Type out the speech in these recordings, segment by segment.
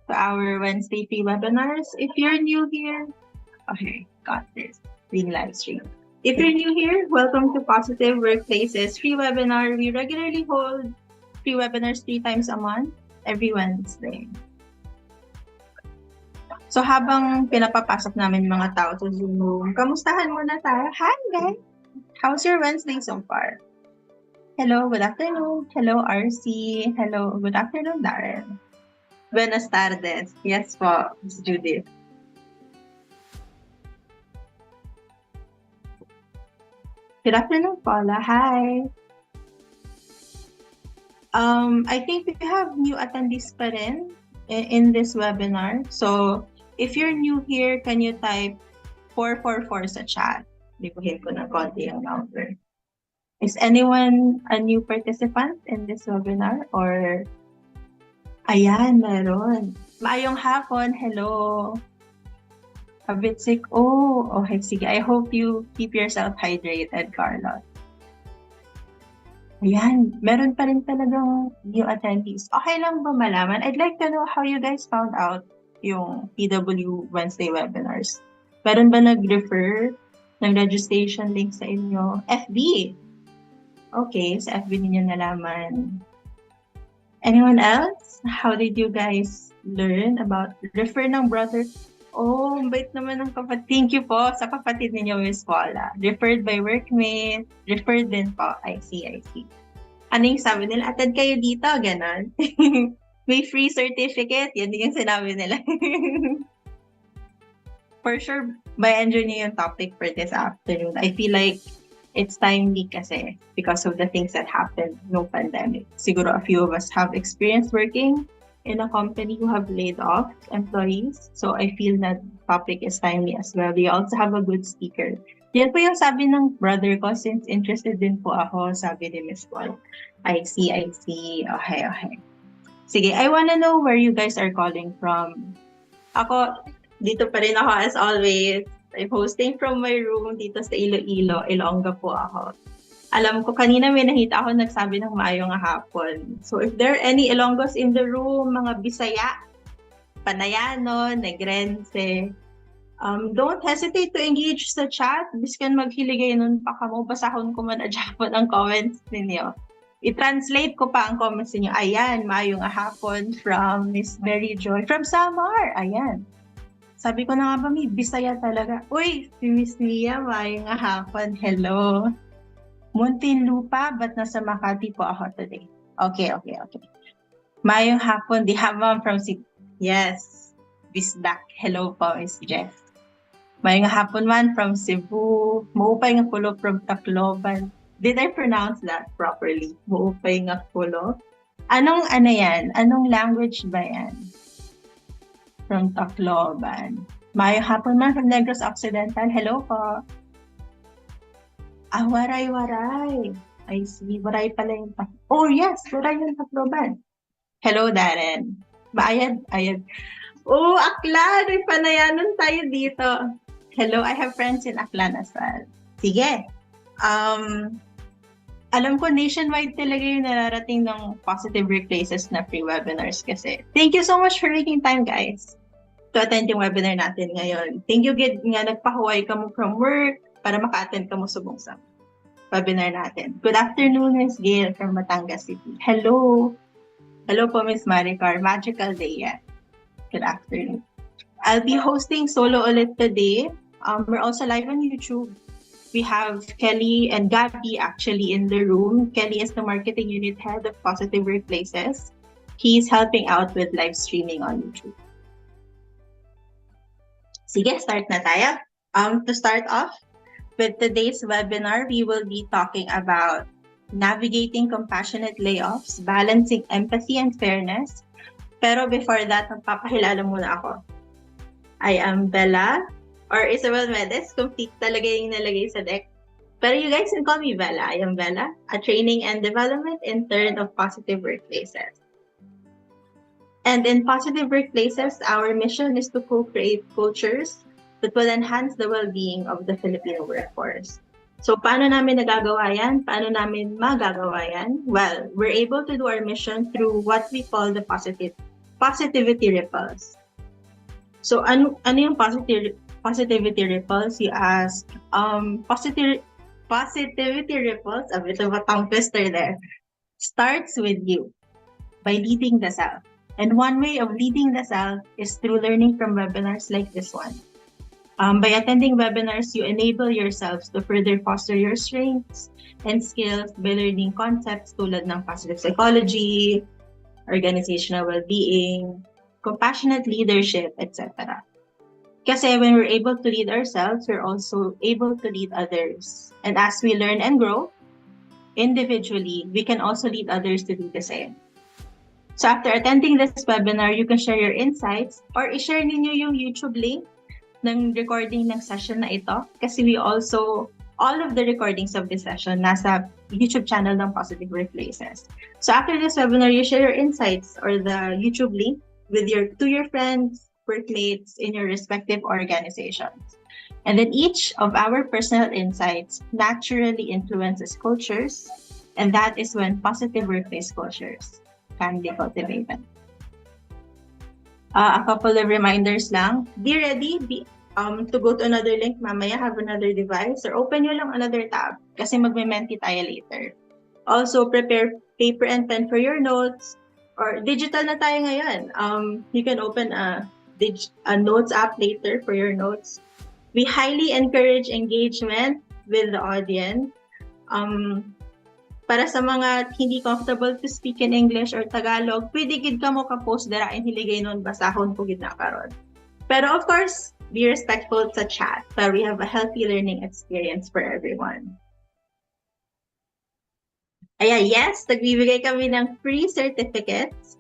to our Wednesday free webinars. If you're new here, okay, got this, being live stream. If you're new here, welcome to Positive Workplaces free webinar. We regularly hold free webinars 3 times a month, every Wednesday. So habang pinapapasok namin mga tao sa Zoom room, kamustahan muna tayo. Hi guys! How's your Wednesday so far? Hello, good afternoon. Hello, RC. Hello, good afternoon, Darren. Buenas tardes. Yes po, Ms. Judith. Good afternoon, Paula. Hi. I think we have new attendees pa rin in this webinar. So, if you're new here, can you type 444 sa chat? Lipuhin ko na konti yung number. Is anyone a new participant in this webinar? Or, ayan, meron. Maayong hapon, hello. A bit sick. Oh, okay, sige. I hope you keep yourself hydrated, Carlos. Ayan, meron pa rin talagang new attendees. Okay lang ba malaman? I'd like to know how you guys found out yung PW Wednesday webinars. Meron ba nag-refer ng registration link sa inyo? FB. Okay, sa FB ninyo nalaman. Anyone else? How did you guys learn about refer ng brother? Oh, bait naman ng kapatid. Thank you po sa kapatid ninyo, Miss Paula. Referred by workmate. Referred din po. I see. Ano yung sabi nila? Attend kayo dito, ganon. May free certificate. Yan din yung sinabi nila. For sure, by-enjoy niyo yung topic for this afternoon. I feel like it's timely kasi because of the things that happened no pandemic. Siguro a few of us have experience working in a company who have laid off employees. So I feel that topic is timely as well. We also have a good speaker. Yan po yung sabi ng brother ko since interested din po ako, sabi ni Miss Paul. I see. Okay. Sige, I wanna know where you guys are calling from. Ako, dito pa rin ako as always. I'm hosting from my room dito sa Iloilo. Ilongga po ako. Alam ko, kanina may nakita ako nagsabi ng maayong hapon. So if there are any Ilonggos in the room, mga Bisaya, Panayano, Negrense, don't hesitate to engage sa chat. Biskan maghiligay nun pa kamo, basahon ko man adjapon ang comments ninyo. I-translate ko pa ang comments ninyo. Ayan, maayong hapon from Miss Mary Joy. From Samar, ayan. Sabi ko na nga ba, may Bisaya talaga. Uy, si Miss Mia, maayong hapon. Hello. Muntinlupa, but nasa Makati po ako today. Okay. Mayong hapon, di hamam from yes, Bisdak. Hello po, Miss Jeff. Mayong hapon man from Cebu. Muupay nga pulo from Tacloban. Did I pronounce that properly? Muupay nga pulo. Anong yan? Anong language ba yan? From Tacloban. Mayong hapon man from Negros Occidental. Hello po. Waray. I see. Waray pala yung oh, yes. Waray yung Tacloban. Hello, Darren. Ayad. Oh, Aklan. May panayanan tayo dito. Hello, I have friends in Aklan as well. Sige. Alam ko nationwide talaga yung nararating ng Positive Workplaces na free webinars kasi. Thank you so much for making time, guys, to attend yung webinar natin ngayon. Thank you, Gid, nga nagpahuway ka mo from work para maka-attend ka mo subong sa webinar natin. Good afternoon, Ms. Gail from Batangas City. Hello po, Ms. Maricar. Magical day yan. Good afternoon. I'll be hosting solo ulit today. We're also live on YouTube. We have Kelly and Gabby actually in the room. Kelly is the marketing unit head of Positive Workplaces. He's helping out with live streaming on YouTube. Sige, start na tayo. To start off, with today's webinar, we will be talking about navigating compassionate layoffs, balancing empathy and fairness. Pero before that, magpapakilala muna ako. I am Bella, or Isabel Medes, complete talaga yung nalagay sa deck. Pero you guys can call me Bella. I am Bella, a training and development intern of Positive Workplaces. And in Positive Workplaces, our mission is to co-create cultures that will enhance the well-being of the Filipino workforce. So paano namin nagagawa yan? Paano namin magagawa yan? Well, we're able to do our mission through what we call the positive positivity ripples. So, ano yung positivity ripples? You ask. Positivity ripples, a bit of a tongue twister there, starts with you by leading the self. And one way of leading the self is through learning from webinars like this one. By attending webinars, you enable yourselves to further foster your strengths and skills by learning concepts tulad ng positive psychology, organizational well-being, compassionate leadership, etc. Kasi when we're able to lead ourselves, we're also able to lead others. And as we learn and grow individually, we can also lead others to do the same. So after attending this webinar, you can share your insights or i-share ninyo yung YouTube link ng recording ng session na ito. Kasi we also, all of the recordings of this session nasa YouTube channel ng Positive Workplaces. So after this webinar, you share your insights or the YouTube link to your friends, workmates in your respective organizations. And then each of our personal insights naturally influences cultures, and that is when positive workplace cultures can be cultivated. A couple of reminders lang. Be ready to go to another link mamaya, have another device, or open nyo lang another tab kasi magme-menti tayo later. Also, prepare paper and pen for your notes, or digital na tayo ngayon. You can open a notes app later for your notes. We highly encourage engagement with the audience. Para sa mga hindi comfortable to speak in English or Tagalog, pwede gid ka mo ka-post dara in hiligay nun basahon po gid na karon. Pero of course, be respectful sa chat para we have a healthy learning experience for everyone. Ayan, yes, nagbibigay kami ng free certificates.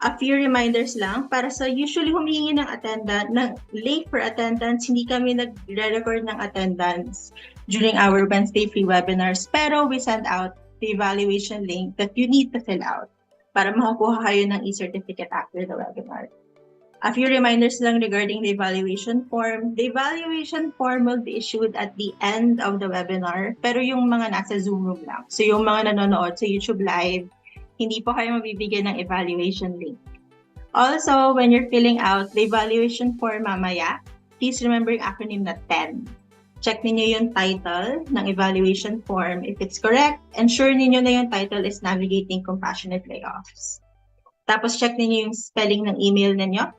A few reminders lang para sa usually humihingi ng attendance, ng link for attendance, hindi kami nagre-record ng attendance during our Wednesday free webinars, pero we send out the evaluation link that you need to fill out para makakuha kayo ng e-certificate after the webinar. A few reminders lang regarding the evaluation form. The evaluation form will be issued at the end of the webinar, pero yung mga nasa Zoom room lang. So yung mga nanonood sa YouTube Live, hindi po kayo mabibigyan ng evaluation link. Also, when you're filling out the evaluation form mamaya, please remember yung acronym na 10. Check ninyo yung title ng evaluation form. If it's correct, ensure ninyo na yung title is Navigating Compassionate Layoffs. Tapos check ninyo yung spelling ng email ninyo.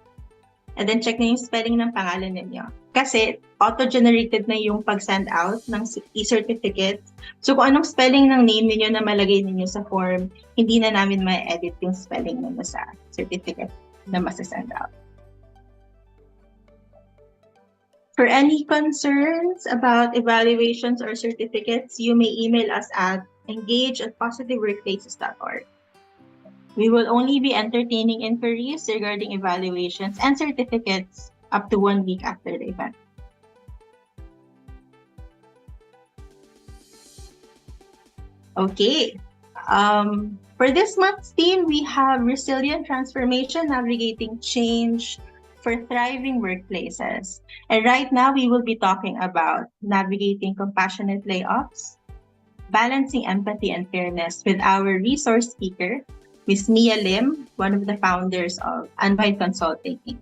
And then check ninyo yung spelling ng pangalan ninyo. Kasi auto-generated na yung pag-send out ng e-certificate. So kung anong spelling ng name ninyo na malagay ninyo sa form, hindi na namin ma-edit yung spelling ninyo sa certificate na masasend out. For any concerns about evaluations or certificates, you may email us at engage@positiveworkplaces.org. We will only be entertaining inquiries regarding evaluations and certificates up to 1 week after the event. Okay. For this month's theme, we have Resilient Transformation, Navigating Change for Thriving Workplaces. And right now, we will be talking about navigating compassionate layoffs, balancing empathy and fairness with our resource speaker, Ms. Mia Lim, one of the founders of Unbind Consulting Inc.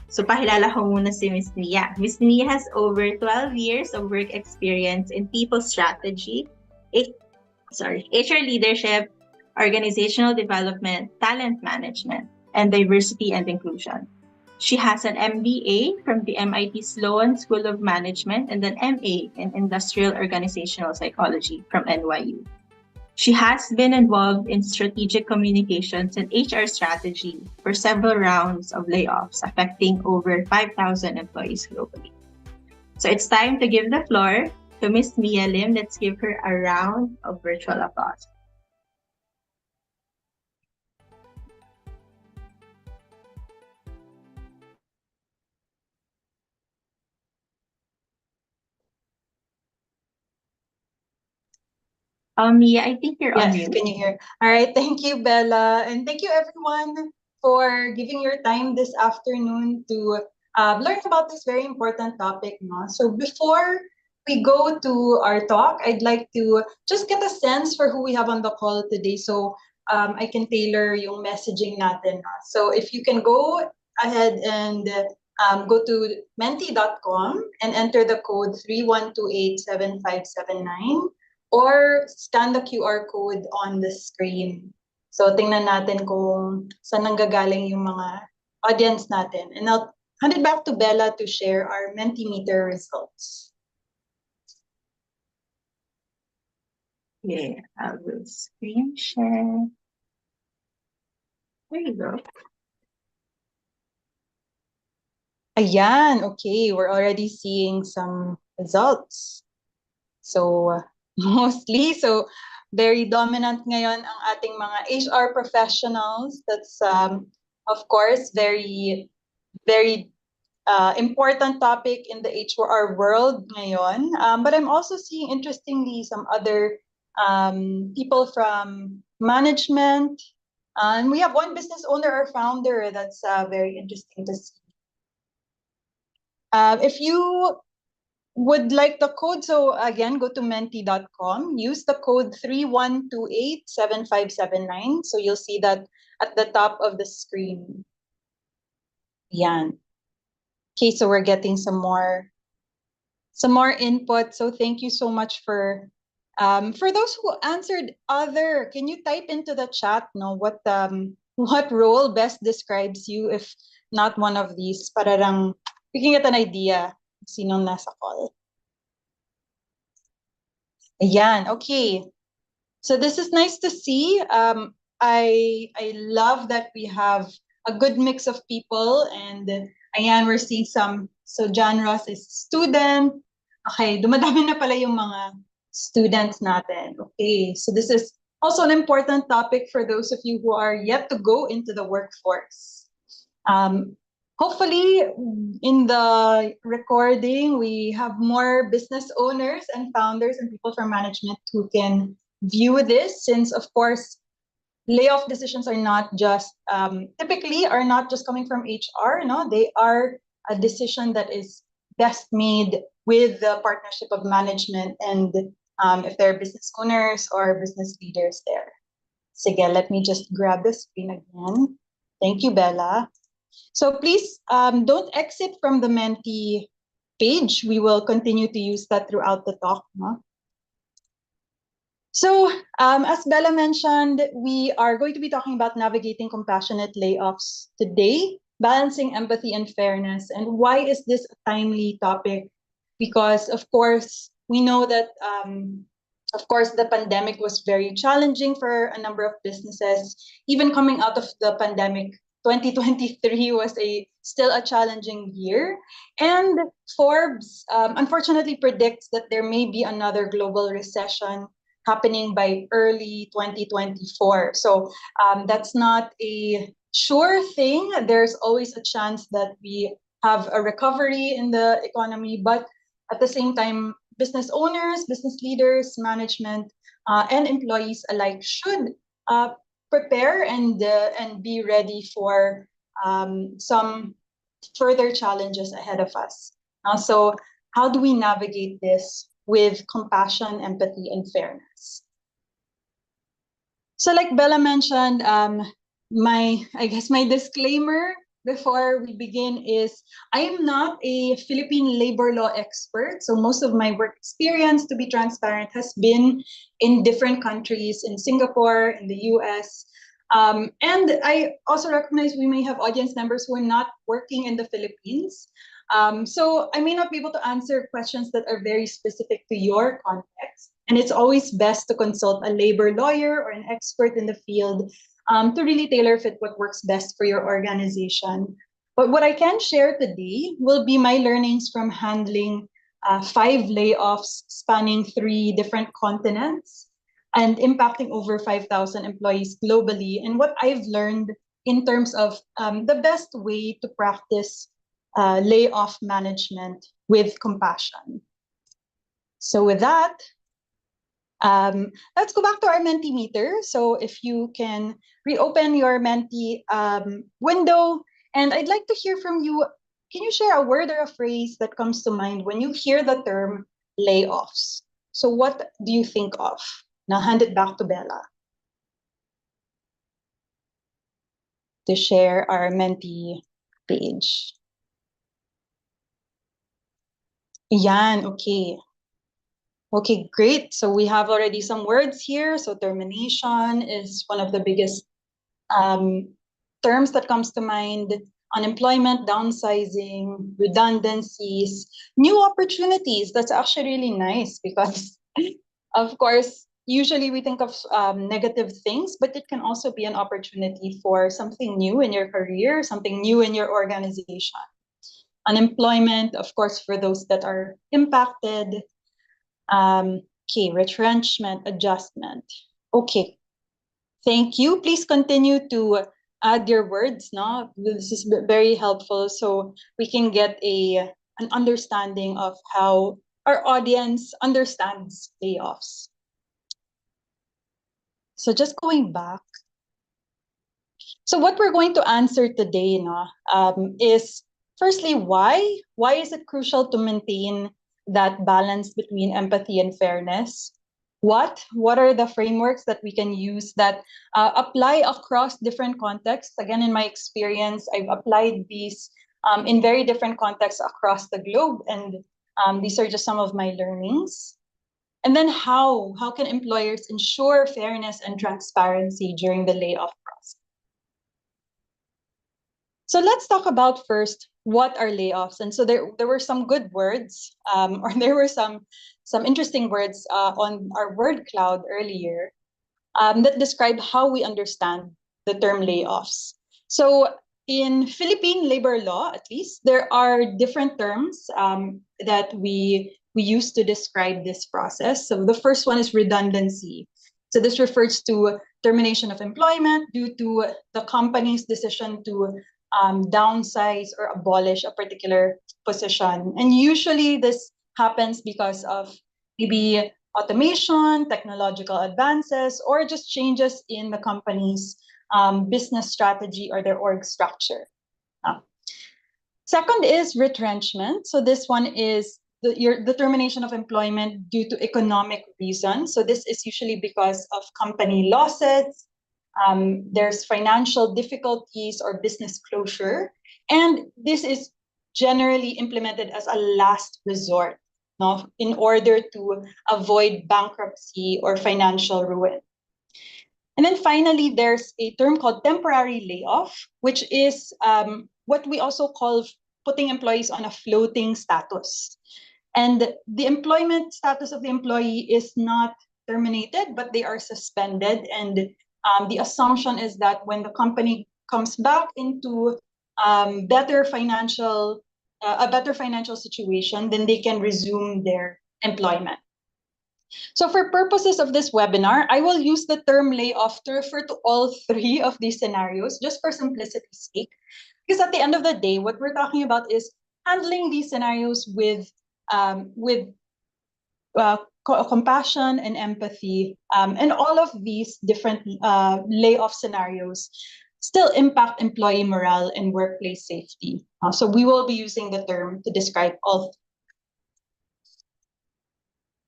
So pahilala ko muna si Ms. Mia. Ms. Mia has over 12 years of work experience in people strategy, HR leadership, organizational development, talent management, and diversity and inclusion. She has an MBA from the MIT Sloan School of Management and an MA in Industrial Organizational Psychology from NYU. She has been involved in strategic communications and HR strategy for several rounds of layoffs affecting over 5,000 employees globally. So it's time to give the floor to Ms. Mia Lim. Let's give her a round of virtual applause. Mia, I think you're on Yes, mute. can you hear? All right, thank you, Bella. And thank you, everyone, for giving your time this afternoon to learn about this very important topic. No? So before we go to our talk, I'd like to just get a sense for who we have on the call today. So I can tailor yung messaging natin. So if you can go ahead and go to menti.com and enter the code 31287579 or scan the QR code on the screen. So tingnan natin kung saan nanggagaling yung mga audience natin. And I'll hand it back to Bella to share our Mentimeter results. Yeah, I will screen share. There you go. Ayan, okay, we're already seeing some results. So, mostly, so very dominant ngayon ang ating mga HR professionals. That's, of course, very, very important topic in the HR world ngayon. But I'm also seeing, interestingly, some other people from management. And we have one business owner or founder that's very interesting to see. If you would like the code, so again, go to menti.com, use the code 31287579. So you'll see that at the top of the screen. Yan. Okay, so we're getting some more input. So thank you so much for those who answered other. Can you type into the chat, no, what role best describes you, if not one of these, para lang we can get an idea sinong nasa call. Ayan, okay. So this is nice to see. I love that we have a good mix of people, and ayan, we're seeing some. So John Ross is student. Okay, dumadami na pala yung mga students natin. Okay, so this is also an important topic for those of you who are yet to go into the workforce. Hopefully, in the recording, we have more business owners and founders and people from management who can view this, since, of course, layoff decisions are not just typically are not just coming from HR. No, they are a decision that is best made with the partnership of management and if there are business owners or business leaders there. Sige, let me just grab the screen again. Thank you, Bella. So please don't exit from the Menti page. We will continue to use that throughout the talk. No? So as Bella mentioned, we are going to be talking about navigating compassionate layoffs today, balancing empathy and fairness. And why is this a timely topic? Because, of course, we know that, of course, the pandemic was very challenging for a number of businesses. Even coming out of the pandemic, 2023 was still a challenging year. And Forbes unfortunately predicts that there may be another global recession happening by early 2024. So that's not a sure thing. There's always a chance that we have a recovery in the economy, but at the same time, business owners, business leaders, management, and employees alike should prepare and be ready for some further challenges ahead of us. So how do we navigate this with compassion, empathy, and fairness? So like Bella mentioned, my disclaimer before we begin is I am not a Philippine labor law expert. So most of my work experience, to be transparent, has been in different countries, in Singapore, in the US. And I also recognize we may have audience members who are not working in the Philippines. So I may not be able to answer questions that are very specific to your context. And it's always best to consult a labor lawyer or an expert in the field to really tailor fit what works best for your organization. But what I can share today will be my learnings from handling 5 layoffs spanning 3 different continents and impacting over 5,000 employees globally, and what I've learned in terms of the best way to practice layoff management with compassion. So with that, let's go back to our Mentimeter. So if you can reopen your Menti window, and I'd like to hear from you. Can you share a word or a phrase that comes to mind when you hear the term layoffs? So what do you think of? Now hand it back to Bella. to share our Menti page. Yan, okay. Okay, great. So we have already some words here. So termination is one of the biggest terms that comes to mind. Unemployment, downsizing, redundancies, new opportunities. That's actually really nice because, of course, usually we think of negative things, but it can also be an opportunity for something new in your career, something new in your organization. Unemployment, of course, for those that are impacted. Okay, retrenchment, adjustment. Okay, thank you. Please continue to add your words. No, this is very helpful, so we can get an understanding of how our audience understands layoffs. So just going back. So what we're going to answer today, no, is firstly why. Why is it crucial to maintain that balance between empathy and fairness? What are the frameworks that we can use that apply across different contexts? Again, in my experience, I've applied these in very different contexts across the globe, and these are just some of my learnings. And then how can employers ensure fairness and transparency during the layoff process? So let's talk about first what are layoffs. And so there were some good words, or there were some interesting words on our word cloud earlier that describe how we understand the term layoffs. So in Philippine labor law, at least, there are different terms that we use to describe this process. So the first one is redundancy. So this refers to termination of employment due to the company's decision to downsize or abolish a particular position. And usually this happens because of maybe automation, technological advances, or just changes in the company's business strategy or their org structure. Second is retrenchment. So this one is the termination of employment due to economic reasons. So this is usually because of company losses, there's financial difficulties or business closure, and this is generally implemented as a last resort, no, in order to avoid bankruptcy or financial ruin. And then finally, there's a term called temporary layoff, which is what we also call putting employees on a floating status. And the employment status of the employee is not terminated, but they are suspended. And the assumption is that when the company comes back into better financial a better financial situation, then they can resume their employment. So for purposes of this webinar, I will use the term layoff to refer to all three of these scenarios, just for simplicity's sake. Because at the end of the day, what we're talking about is handling these scenarios with compassion and empathy, and all of these different layoff scenarios still impact employee morale and workplace safety. So we will be using the term to describe all.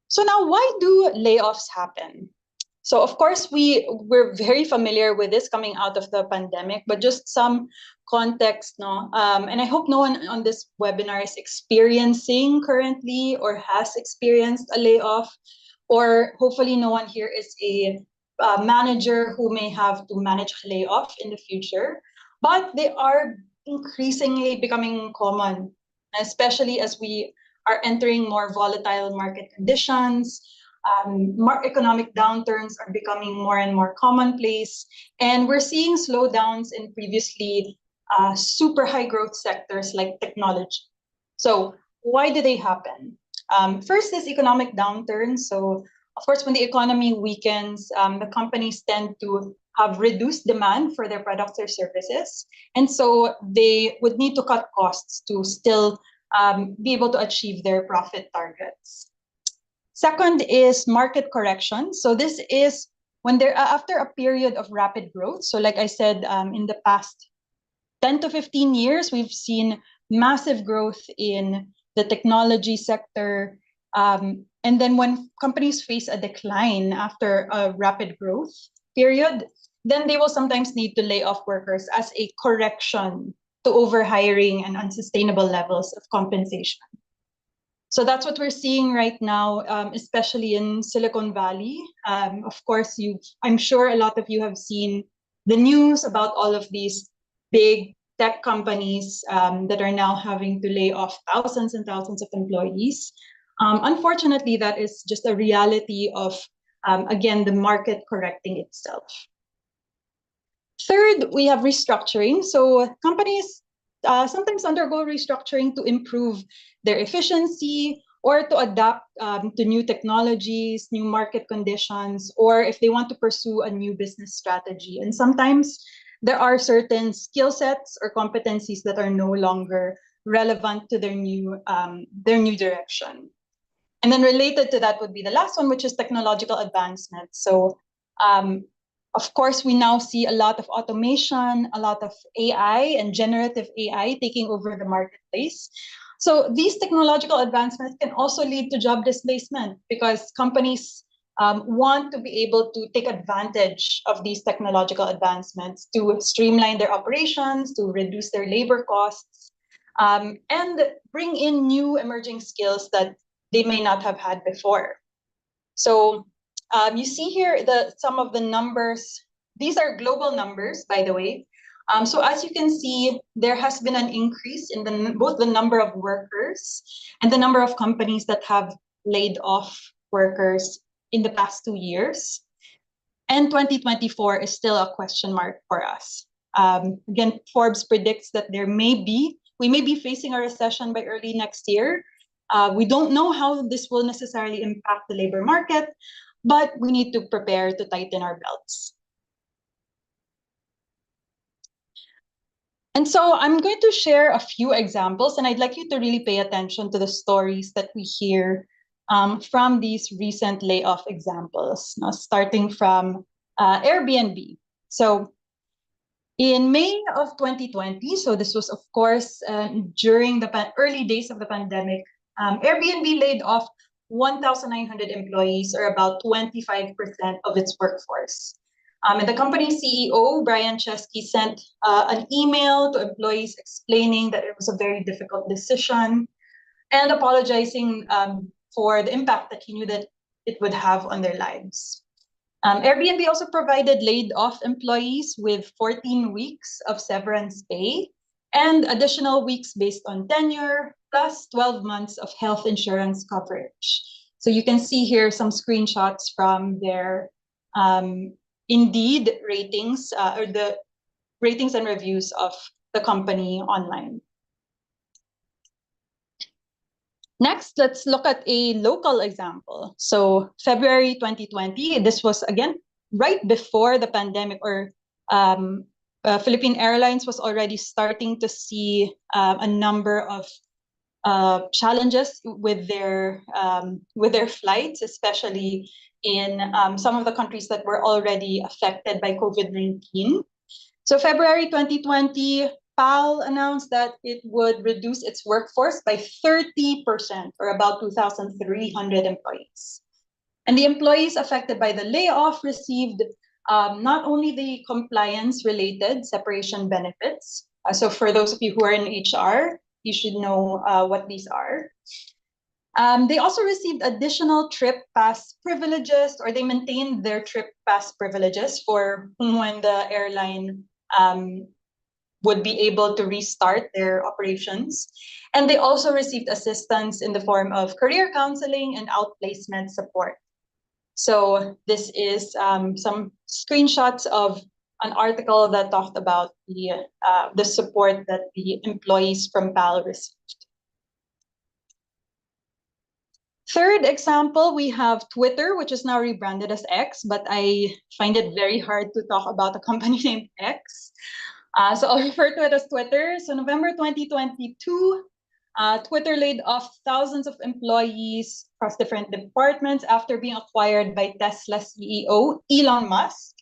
So now, why do layoffs happen? So of course, we're very familiar with this coming out of the pandemic, but just some context, no? And I hope no one on this webinar is experiencing currently or has experienced a layoff, or hopefully no one here is a manager who may have to manage a layoff in the future. But they are increasingly becoming common, especially as we are entering more volatile market conditions. Economic downturns are becoming more and more commonplace, and we're seeing slowdowns in previously super high growth sectors like technology. So why do they happen? First is economic downturn. So of course, when the economy weakens, the companies tend to have reduced demand for their products or services, and so they would need to cut costs to still be able to achieve their profit targets. Second is market correction. So this is when they're after a period of rapid growth. So like I said, in the past 10 to 15 years, we've seen massive growth in the technology sector. And then when companies face a decline after a rapid growth period, then they will sometimes need to lay off workers as a correction to overhiring and unsustainable levels of compensation. So that's what we're seeing right now, especially in Silicon Valley. Of course, I'm sure a lot of you have seen the news about all of these big tech companies that are now having to lay off thousands and thousands of employees. Unfortunately, that is just a reality of, again, the market correcting itself. Third, we have restructuring. So companies sometimes undergo restructuring to improve their efficiency or to adapt to new technologies, new market conditions, or if they want to pursue a new business strategy. And sometimes there are certain skill sets or competencies that are no longer relevant to their new direction. And then related to that would be the last one, which is technological advancement. So of course, we now see a lot of automation, a lot of AI and generative AI taking over the marketplace. So these technological advancements can also lead to job displacement because companies want to be able to take advantage of these technological advancements to streamline their operations, to reduce their labor costs, and bring in new emerging skills that they may not have had before. So you see here some of the numbers. These are global numbers, by the way. So as you can see, there has been an increase in both the number of workers and the number of companies that have laid off workers in the past 2 years. And 2024 is still a question mark for us. Again, Forbes predicts that we may be facing a recession by early next year. We don't know how this will necessarily impact the labor market, but we need to prepare to tighten our belts. And so I'm going to share a few examples, and I'd like you to really pay attention to the stories that we hear from these recent layoff examples, starting from Airbnb. So in May of 2020, so this was, of course, during the early days of the pandemic, Airbnb laid off 1,900 employees, or about 25% of its workforce. And the company's CEO, Brian Chesky, sent an email to employees explaining that it was a very difficult decision and apologizing for the impact that he knew that it would have on their lives. Airbnb also provided laid-off employees with 14 weeks of severance pay and additional weeks based on tenure, plus 12 months of health insurance coverage. So you can see here some screenshots from their Indeed ratings, or the ratings and reviews of the company online. Next, let's look at a local example. So February 2020, this was, again, right before the pandemic, or Philippine Airlines was already starting to see a number of challenges with their flights, especially in some of the countries that were already affected by COVID-19. So February 2020, PAL announced that it would reduce its workforce by 30%, or about 2,300 employees. And the employees affected by the layoff received not only the compliance-related separation benefits. So for those of you who are in HR, you should know what these are. They also received additional trip pass privileges, or they maintained their trip pass privileges for when the airline would be able to restart their operations. And they also received assistance in the form of career counseling and outplacement support. So this is some screenshots of an article that talked about the support that the employees from PAL received. Third example, we have Twitter, which is now rebranded as X, but I find it very hard to talk about a company named X. So I'll refer to it as Twitter. So November 2022, Twitter laid off thousands of employees across different departments after being acquired by Tesla CEO Elon Musk.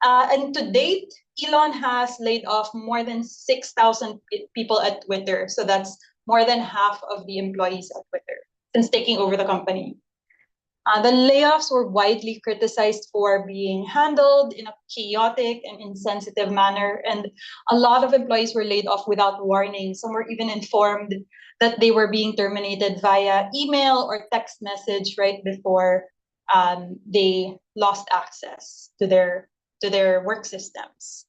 And to date, Elon has laid off more than 6,000 people at Twitter. So that's more than half of the employees at Twitter since taking over the company. The layoffs were widely criticized for being handled in a chaotic and insensitive manner, and a lot of employees were laid off without warning. Some were even informed that they were being terminated via email or text message right before they lost access to their work systems.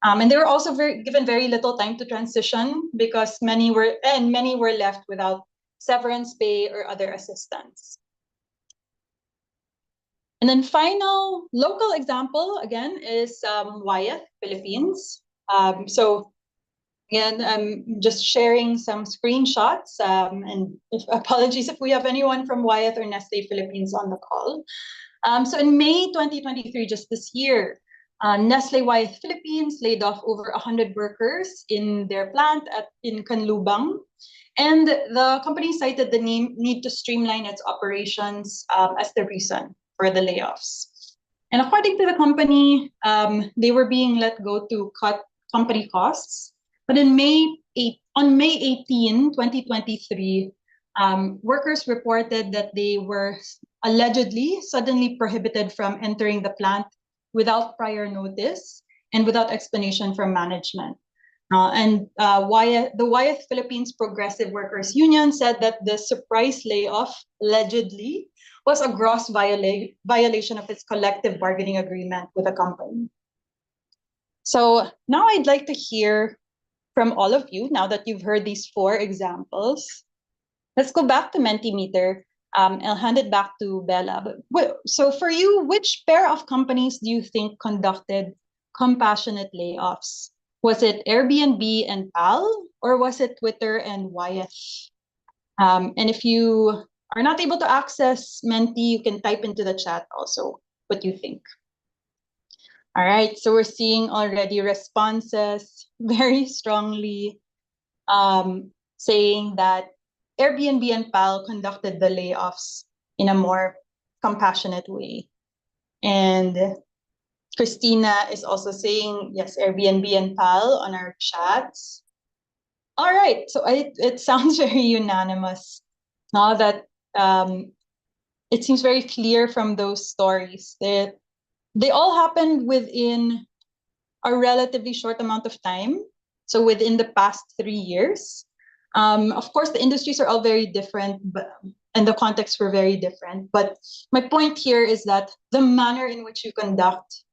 And they were also given very little time to transition because many were left without severance pay or other assistance. And then final local example again is Wyeth, Philippines. So again, I'm just sharing some screenshots, and apologies if we have anyone from Wyeth or Nestle Philippines on the call. So in May 2023, just this year, Nestle Wyeth Philippines laid off over 100 workers in their plant in Canlubang. And the company cited the need to streamline its operations as the reason for the layoffs. And according to the company, they were being let go to cut company costs. But on May 18, 2023, workers reported that they were allegedly suddenly prohibited from entering the plant without prior notice and without explanation from management. The Wyeth Philippines Progressive Workers Union said that the surprise layoff allegedly was a gross violation of its collective bargaining agreement with the company. So now I'd like to hear from all of you, now that you've heard these 4 examples. Let's go back to Mentimeter. I'll hand it back to Bella. So for you, which pair of companies do you think conducted compassionate layoffs? Was it Airbnb and PAL, or was it Twitter and Wyeth? And if you are not able to access Menti, you can type into the chat also what you think. All right, so we're seeing already responses very strongly saying that Airbnb and PAL conducted the layoffs in a more compassionate way. And Christina is also saying, yes, Airbnb and PAL on our chats. All right, so it sounds very unanimous. Now that it seems very clear from those stories that they all happened within a relatively short amount of time. So within the past 3 years. Of course, the industries are all very different, and the contexts were very different. But my point here is that the manner in which you conduct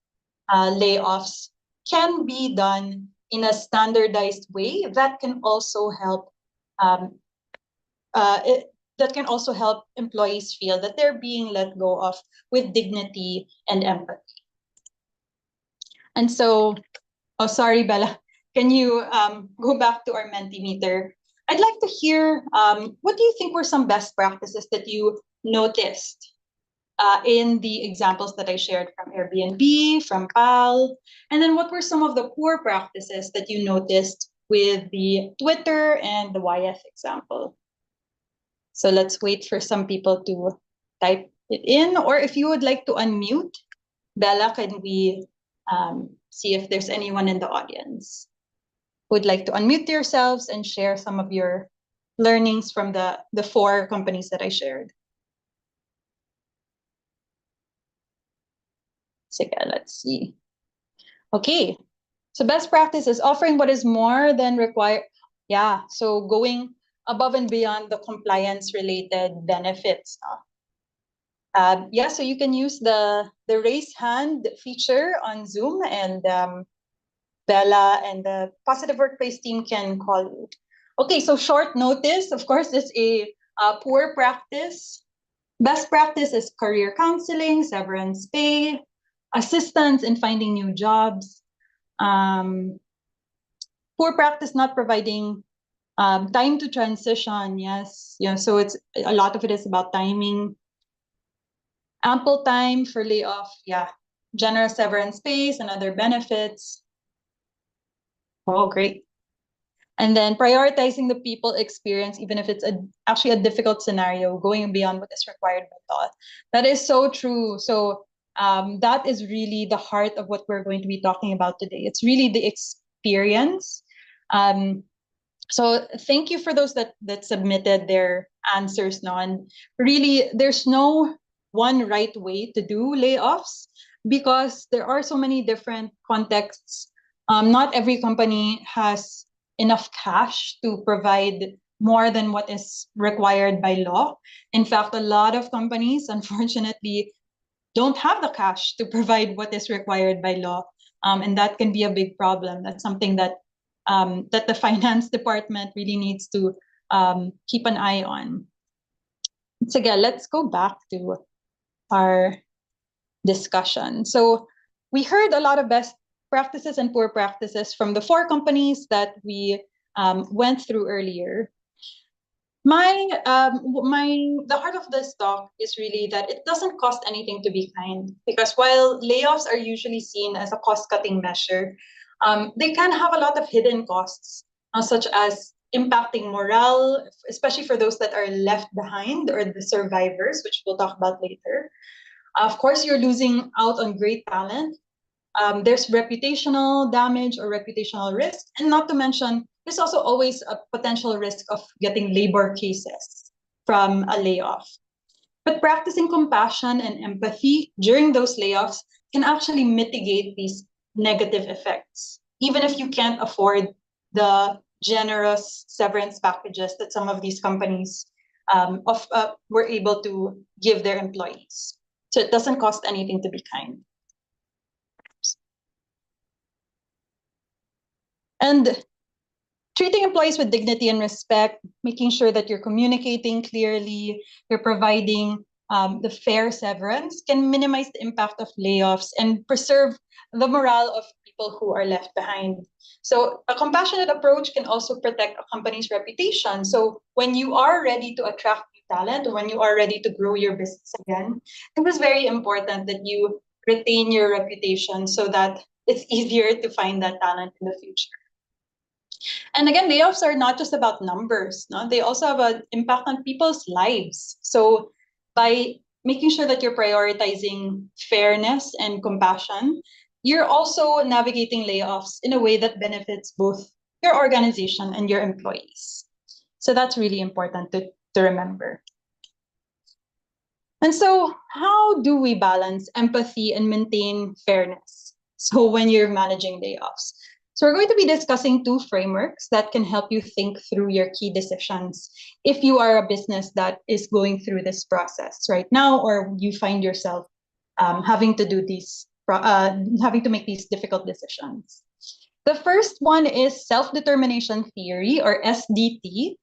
layoffs can be done in a standardized way that can also help employees feel that they're being let go of with dignity and empathy. And so, oh, sorry, Bella. Can you go back to our Mentimeter? I'd like to hear what do you think were some best practices that you noticed in the examples that I shared from Airbnb, from PAL, and then what were some of the poor practices that you noticed with the Twitter and the Wyeth example? So let's wait for some people to type it in, or if you would like to unmute, Bella, can we see if there's anyone in the audience who would like to unmute yourselves and share some of your learnings from the 4 companies that I shared. So let's see. Okay, so best practice is offering what is more than required. Yeah, so going above and beyond the compliance-related benefits. Yeah, so you can use the raise hand feature on Zoom, and Bella and the Positive Workplace team can call you. Okay, so short notice, of course, is a poor practice. Best practice is career counseling, severance pay, assistance in finding new jobs. Poor practice not providing time to transition, yes. Yeah, so it's a lot of it is about timing. Ample time for layoff, yeah. Generous severance pays and other benefits. Oh, great. And then prioritizing the people experience, even if it's actually a difficult scenario, going beyond what is required by law. That is so true. So that is really the heart of what we're going to be talking about today. It's really the experience. So thank you for those that submitted their answers now. And really, there's no one right way to do layoffs because there are so many different contexts. Not every company has enough cash to provide more than what is required by law. In fact, a lot of companies, unfortunately, don't have the cash to provide what is required by law, and that can be a big problem. That's something that that the finance department really needs to keep an eye on. So again, let's go back to our discussion. So we heard a lot of best practices and poor practices from the four companies that we went through earlier. The heart of this talk is really that it doesn't cost anything to be kind, because while layoffs are usually seen as a cost-cutting measure, they can have a lot of hidden costs, such as impacting morale, especially for those that are left behind or the survivors, which we'll talk about later. Of course, you're losing out on great talent. There's reputational damage or reputational risk, and not to mention, there's also always a potential risk of getting labor cases from a layoff. But practicing compassion and empathy during those layoffs can actually mitigate these negative effects, even if you can't afford the generous severance packages that some of these companies were able to give their employees. So it doesn't cost anything to be kind. And treating employees with dignity and respect, making sure that you're communicating clearly, you're providing the fair severance can minimize the impact of layoffs and preserve the morale of people who are left behind. So a compassionate approach can also protect a company's reputation. So when you are ready to attract new talent, or when you are ready to grow your business again, it was very important that you retain your reputation so that it's easier to find that talent in the future. And again, layoffs are not just about numbers, no? They also have an impact on people's lives. So by making sure that you're prioritizing fairness and compassion, you're also navigating layoffs in a way that benefits both your organization and your employees. So that's really important to remember. And so how do we balance empathy and maintain fairness? So when you're managing layoffs. So we're going to be discussing two frameworks that can help you think through your key decisions if you are a business that is going through this process right now, or you find yourself having to make these difficult decisions. The first one is self-determination theory, or SDT.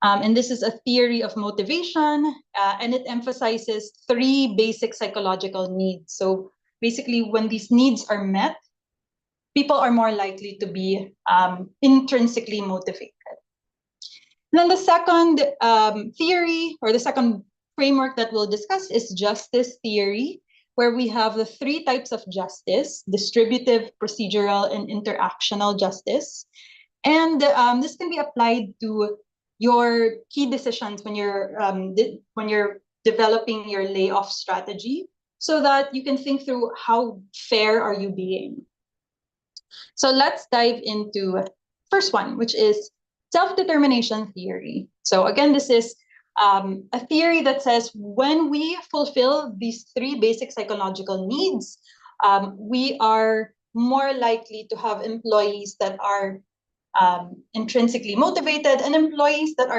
And this is a theory of motivation, and it emphasizes three basic psychological needs. So basically, when these needs are met, people are more likely to be intrinsically motivated. And then the second theory, or the second framework that we'll discuss, is justice theory, where we have the three types of justice: distributive, procedural, and interactional justice. And this can be applied to your key decisions when you're developing your layoff strategy, so that you can think through how fair are you being. So let's dive into first one, which is self-determination theory. So again, this is a theory that says when we fulfill these three basic psychological needs, we are more likely to have employees that are intrinsically motivated and employees that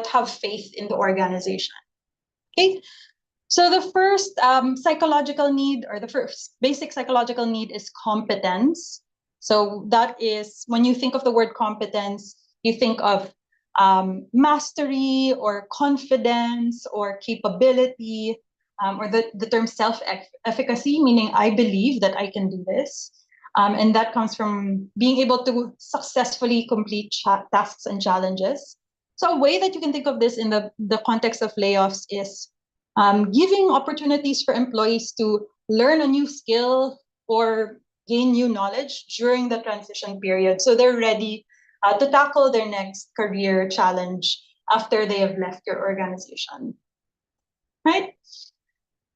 have faith in the organization. Okay. So the first psychological need, or the first basic psychological need, is competence. So that is, when you think of the word competence, you think of mastery or confidence or capability, or the term self-efficacy, meaning I believe that I can do this. And that comes from being able to successfully complete tasks and challenges. So a way that you can think of this in the context of layoffs is giving opportunities for employees to learn a new skill or gain new knowledge during the transition period, so they're ready to tackle their next career challenge after they have left your organization. Right?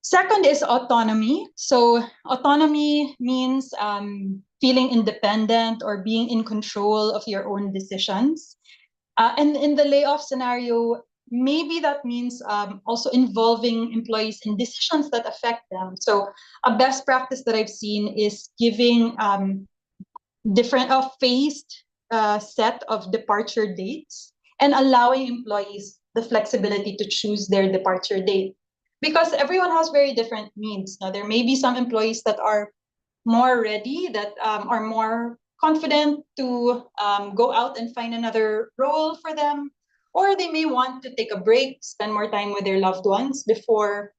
Second is autonomy. So autonomy means feeling independent or being in control of your own decisions. And in the layoff scenario, maybe that means also involving employees in decisions that affect them. So a best practice that I've seen is giving different phased set of departure dates and allowing employees the flexibility to choose their departure date, because everyone has very different needs. Now, there may be some employees that are more ready, that are more confident to go out and find another role for them, or they may want to take a break, spend more time with their loved ones before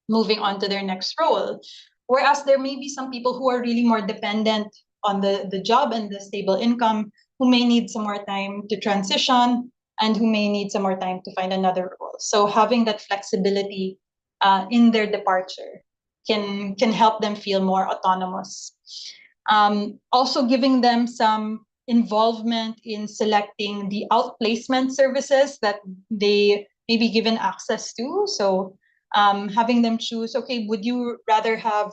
moving on to their next role. Whereas there may be some people who are really more dependent on the job and the stable income, who may need some more time to transition and who may need some more time to find another role. So having that flexibility in their departure can help them feel more autonomous. Also giving them some involvement in selecting the outplacement services that they may be given access to. So having them choose, okay, would you rather have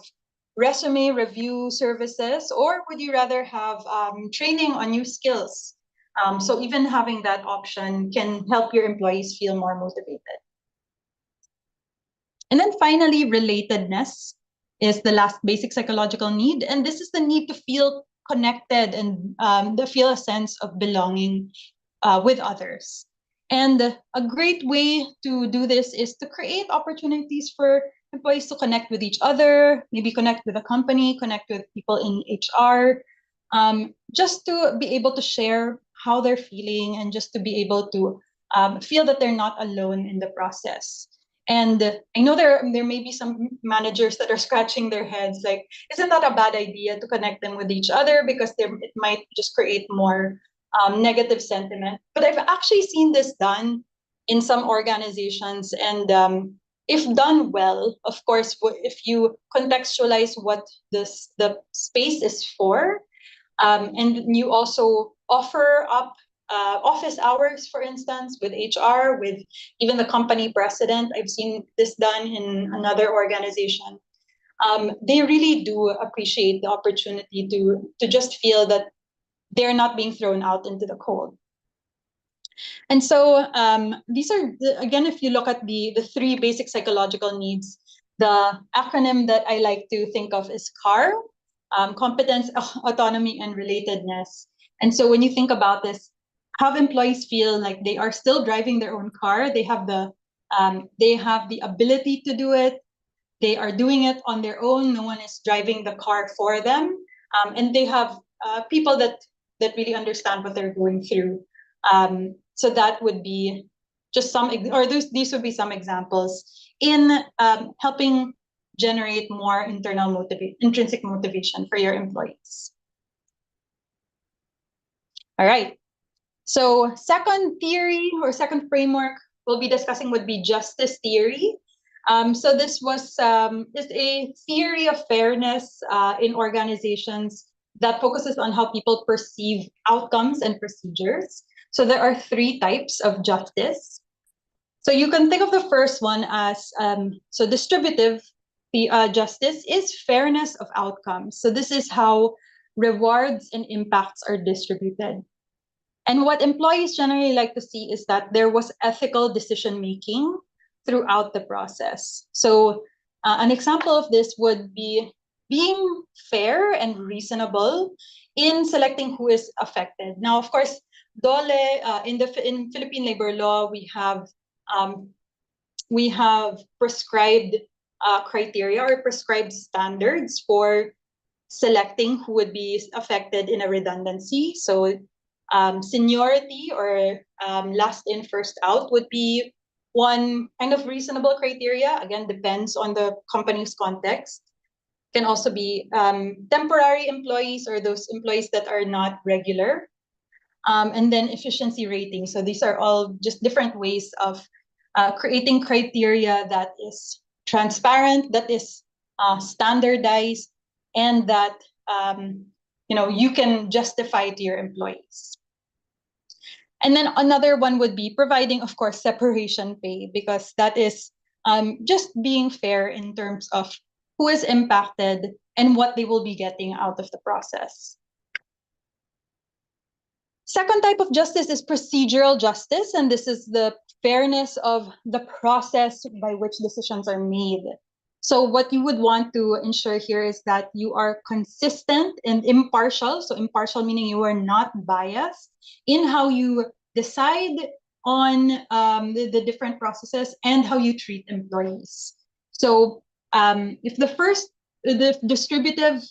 resume review services, or would you rather have training on new skills? So even having that option can help your employees feel more motivated. And then finally, relatedness is the last basic psychological need. And this is the need to feel connected and to feel a sense of belonging with others. And a great way to do this is to create opportunities for employees to connect with each other, maybe connect with a company, connect with people in HR, just to be able to share how they're feeling and just to be able to feel that they're not alone in the process. And I know there may be some managers that are scratching their heads, like, isn't that a bad idea to connect them with each other, because it might just create more negative sentiment. But I've actually seen this done in some organizations, and if done well, of course, if you contextualize what the space is for, and you also offer up office hours, for instance, with HR, with even the company president. I've seen this done in another organization. They really do appreciate the opportunity to just feel that they're not being thrown out into the cold. And so these are, again, if you look at the three basic psychological needs, the acronym that I like to think of is CAR, competence, autonomy, and relatedness. And so when you think about this, have employees feel like they are still driving their own car. They have the ability to do it. They are doing it on their own. No one is driving the car for them. And they have people that really understand what they're going through. So that would be just some, or these would be some examples in helping generate more intrinsic motivation for your employees. All right. So second theory or second framework we'll be discussing would be justice theory. So this is a theory of fairness in organizations that focuses on how people perceive outcomes and procedures. So there are three types of justice. So you can think of the first one as, so distributive justice is fairness of outcomes. So this is how rewards and impacts are distributed. And what employees generally like to see is that there was ethical decision making throughout the process. So an example of this would be being fair and reasonable in selecting who is affected. Now, of course, DOLE, in Philippine labor law, we have prescribed criteria or prescribed standards for selecting who would be affected in a redundancy. So seniority or last in, first out would be one kind of reasonable criteria. Again, depends on the company's context. Can also be temporary employees or those employees that are not regular. And then efficiency rating. So these are all just different ways of creating criteria that is transparent, that is standardized, and that you can justify to your employees. And then another one would be providing, of course, separation pay, because that is just being fair in terms of who is impacted and what they will be getting out of the process. Second type of justice is procedural justice, and this is the fairness of the process by which decisions are made. So what you would want to ensure here is that you are consistent and impartial. So impartial meaning you are not biased in how you decide on the different processes and how you treat employees. So if the distributive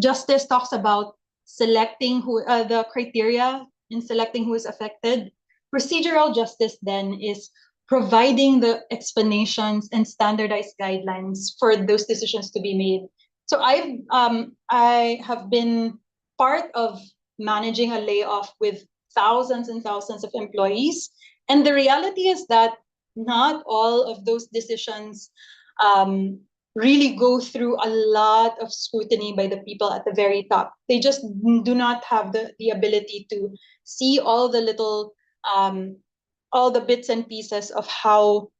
justice talks about selecting the criteria in selecting who is affected. Procedural justice then is providing the explanations and standardized guidelines for those decisions to be made. So I have been part of managing a layoff with thousands and thousands of employees, and the reality is that not all of those decisions um, really go through a lot of scrutiny by the people at the very top. They just do not have the ability to see all the bits and pieces of how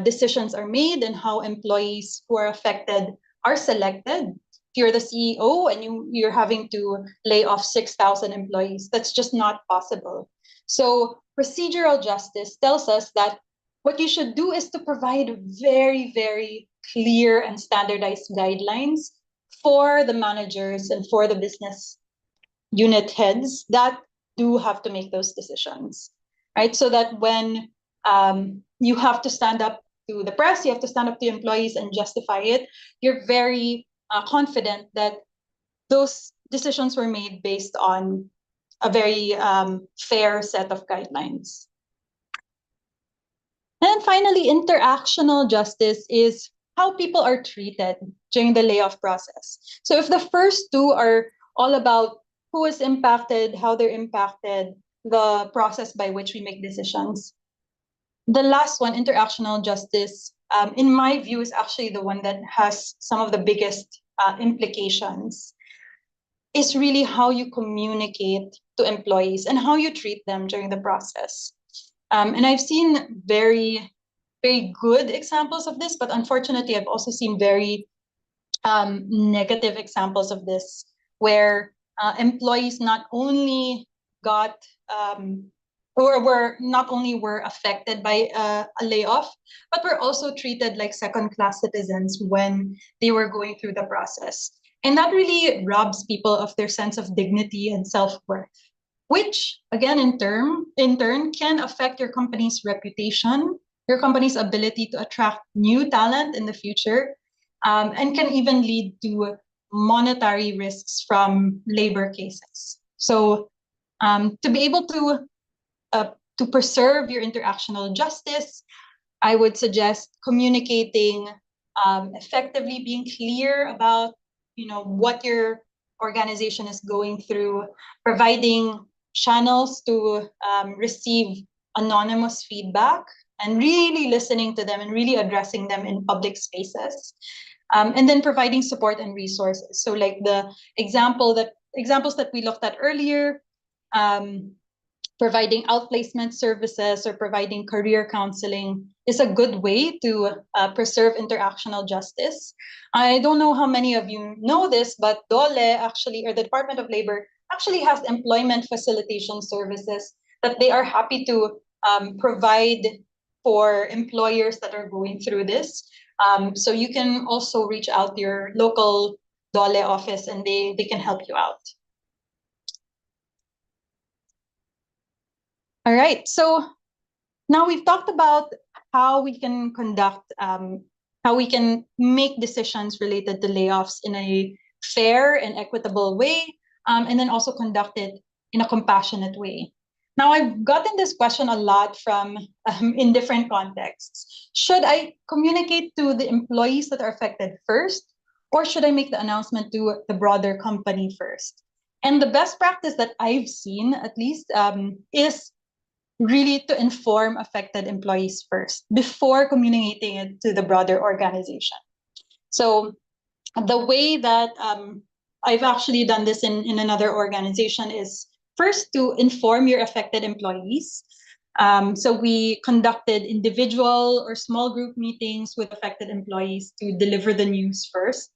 decisions are made and how employees who are affected are selected. If you're the CEO and you're having to lay off 6,000 employees, that's just not possible. So procedural justice tells us that what you should do is to provide very, very clear and standardized guidelines for the managers and for the business unit heads that do have to make those decisions, right? So that when you have to stand up to the press, you have to stand up to employees and justify it, you're very confident that those decisions were made based on a very fair set of guidelines. And finally, interactional justice is how people are treated during the layoff process. So if the first two are all about who is impacted, how they're impacted, the process by which we make decisions, the last one, interactional justice, in my view, is actually the one that has some of the biggest implications. Is really how you communicate to employees and how you treat them during the process. And I've seen very, very good examples of this, but unfortunately, I've also seen very negative examples of this, where employees not only got or were affected by a layoff, but were also treated like second-class citizens when they were going through the process. And that really robs people of their sense of dignity and self-worth, which again in turn can affect your company's reputation, your company's ability to attract new talent in the future, and can even lead to monetary risks from labor cases. So to be able to preserve your interactional justice, I would suggest communicating effectively, being clear about what your organization is going through, providing channels to receive anonymous feedback, and really listening to them and really addressing them in public spaces, and then providing support and resources. So, like the examples that we looked at earlier. Providing outplacement services or providing career counseling is a good way to preserve interactional justice. I don't know how many of you know this, but DOLE actually, or the Department of Labor, actually has employment facilitation services that they are happy to provide for employers that are going through this. So you can also reach out to your local DOLE office and they can help you out. All right, so now we've talked about how we can how we can make decisions related to layoffs in a fair and equitable way, and then also conduct it in a compassionate way. Now, I've gotten this question a lot from in different contexts. Should I communicate to the employees that are affected first, or should I make the announcement to the broader company first? And the best practice that I've seen, at least, is really to inform affected employees first before communicating it to the broader organization. So the way that I've actually done this in another organization is first to inform your affected employees. So we conducted individual or small group meetings with affected employees to deliver the news first.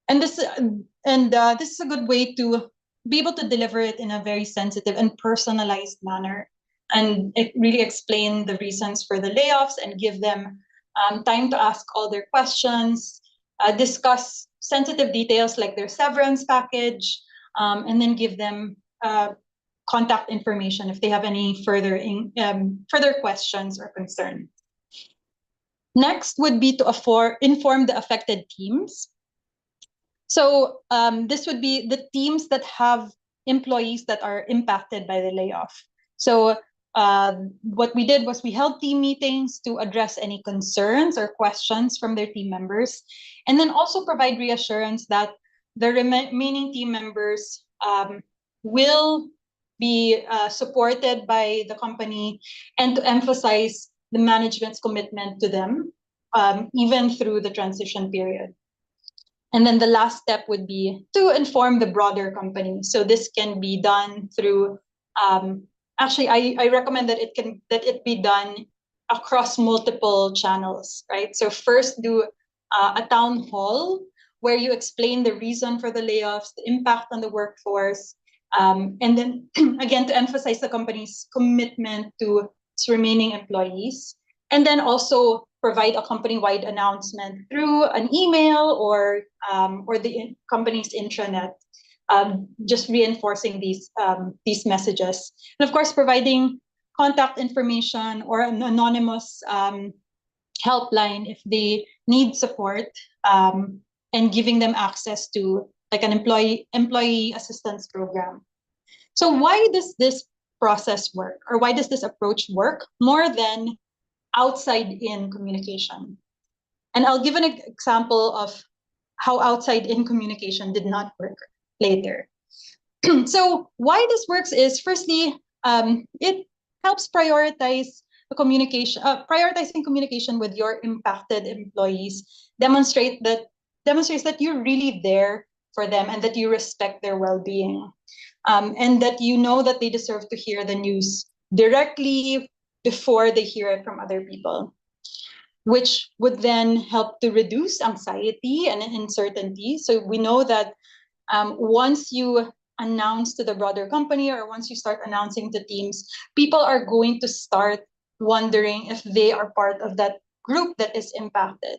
And this is a good way to be able to deliver it in a very sensitive and personalized manner. and really explain the reasons for the layoffs and give them time to ask all their questions, discuss sensitive details like their severance package, and then give them contact information if they have any further questions or concerns. Next would be to inform the affected teams. So this would be the teams that have employees that are impacted by the layoff. So what we did was we held team meetings to address any concerns or questions from their team members, and then also provide reassurance that the remaining team members will be supported by the company, and to emphasize the management's commitment to them, even through the transition period. And then the last step would be to inform the broader company. So this can be done through, actually, I recommend that it be done across multiple channels, right? So first do a town hall where you explain the reason for the layoffs, the impact on the workforce, and then again, to emphasize the company's commitment to its remaining employees. And then also provide a company-wide announcement through an email or the company's intranet, just reinforcing these messages. And of course, providing contact information or an anonymous helpline if they need support, and giving them access to like an employee assistance program. So why does this process work, or why does this approach work more than outside-in communication? And I'll give an example of how outside-in communication did not work later. So why this works is, firstly, it helps prioritize the communication, prioritizing communication with your impacted employees, demonstrates that you're really there for them and that you respect their well-being, and that you know that they deserve to hear the news directly before they hear it from other people, which would then help to reduce anxiety and uncertainty. So we know that once you announce to the broader company, or once you start announcing to teams, people are going to start wondering if they are part of that group that is impacted.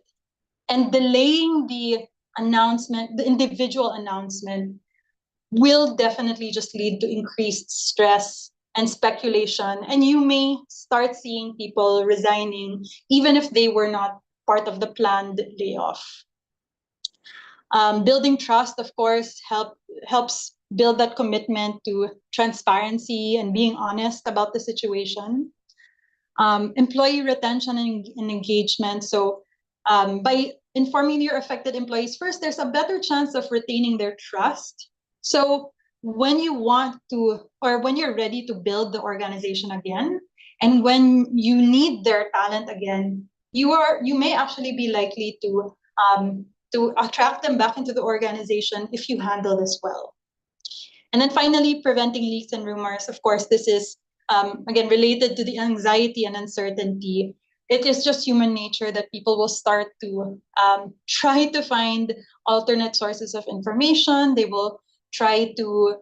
And delaying the announcement, the individual announcement, will definitely just lead to increased stress and speculation. And you may start seeing people resigning, even if they were not part of the planned layoff. Building trust, of course, helps build that commitment to transparency and being honest about the situation. Employee retention and engagement. So by informing your affected employees first, there's a better chance of retaining their trust. So when you want to, or when you're ready to build the organization again, and when you need their talent again, you may actually be likely to attract them back into the organization if you handle this well. And then finally, preventing leaks and rumors. Of course, this is again related to the anxiety and uncertainty. It is just human nature that people will start to try to find alternate sources of information. They will try to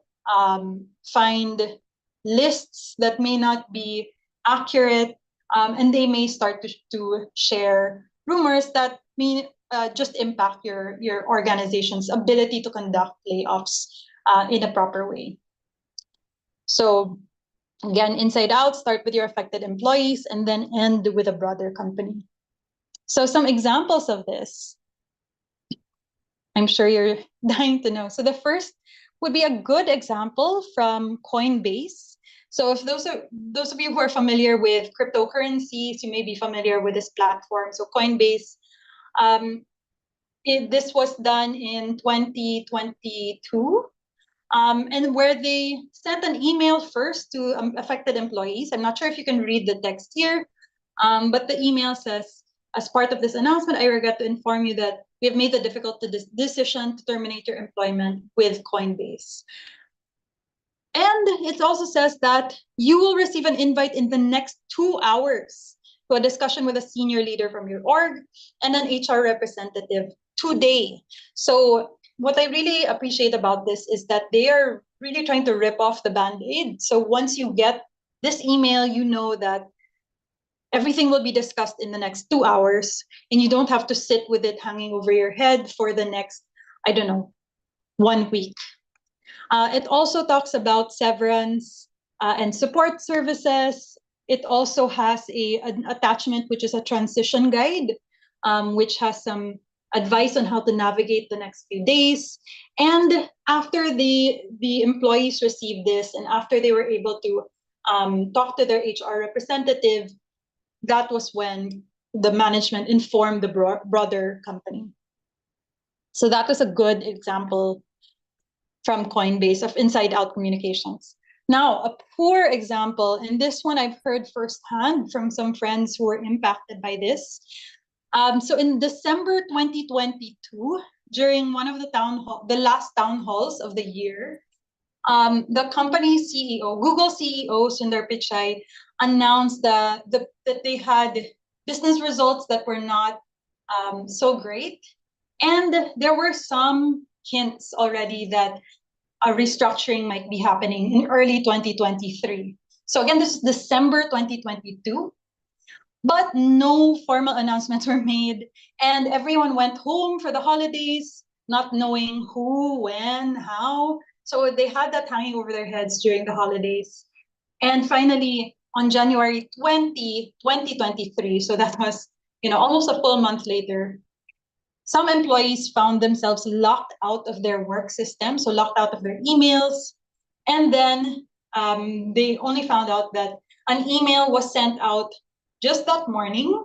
find lists that may not be accurate, and they may start to share rumors that may just impact your organization's ability to conduct layoffs in a proper way. So again, inside out, start with your affected employees and then end with a broader company. So some examples of this, I'm sure you're dying to know. So the first would be a good example from Coinbase. So if those of you who are familiar with cryptocurrencies, you may be familiar with this platform. So Coinbase, this was done in 2022. And where they sent an email first to affected employees. I'm not sure if you can read the text here, but the email says, as part of this announcement, I regret to inform you that we have made the difficult decision to terminate your employment with Coinbase. And it also says that you will receive an invite in the next 2 hours to a discussion with a senior leader from your org and an HR representative today. So what I really appreciate about this is that they are really trying to rip off the Band-Aid. So once you get this email, you know that everything will be discussed in the next 2 hours, and you don't have to sit with it hanging over your head for the next, I don't know, 1 week. It also talks about severance and support services. It also has an attachment, which is a transition guide, which has some advice on how to navigate the next few days. And after the employees received this, and after they were able to talk to their HR representative, that was when the management informed the broader company. So that was a good example from Coinbase of inside out communications. Now, a poor example, and this one I've heard firsthand from some friends who were impacted by this. So in December 2022, during one of the last town halls of the year, the company CEO, Google CEO Sundar Pichai, announced that they had business results that were not so great. And there were some hints already that a restructuring might be happening in early 2023. So again, this is December 2022, but no formal announcements were made, and everyone went home for the holidays, not knowing who, when, how. So they had that hanging over their heads during the holidays. And finally, on January 20, 2023, so that was, almost a full month later, some employees found themselves locked out of their work system, so locked out of their emails. And then they only found out that an email was sent out just that morning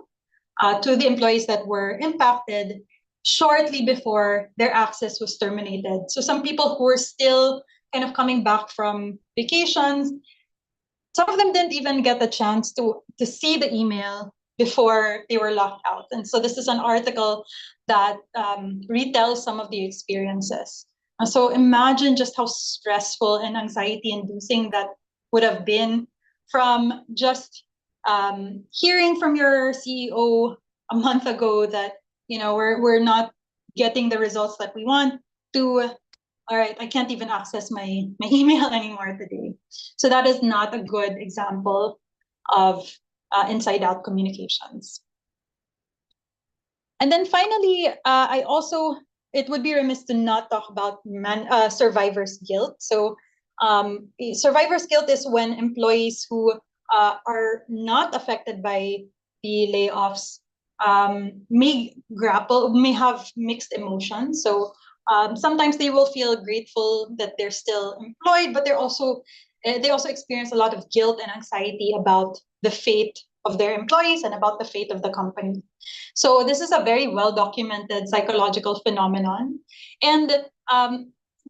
to the employees that were impacted shortly before their access was terminated. So some people who were still kind of coming back from vacations, some of them didn't even get the chance to see the email before they were locked out. And so this is an article that retells some of the experiences. And so imagine just how stressful and anxiety-inducing that would have been, from just hearing from your CEO a month ago that we're not getting the results that we want, to all right, I can't even access my email anymore today. So that is not a good example of inside out communications. And then finally, it would be remiss to not talk about survivor's guilt. So survivor's guilt is when employees who are not affected by the layoffs may have mixed emotions. So sometimes they will feel grateful that they're still employed, but they also experience a lot of guilt and anxiety about the fate of their employees and about the fate of the company. So this is a very well documented psychological phenomenon, and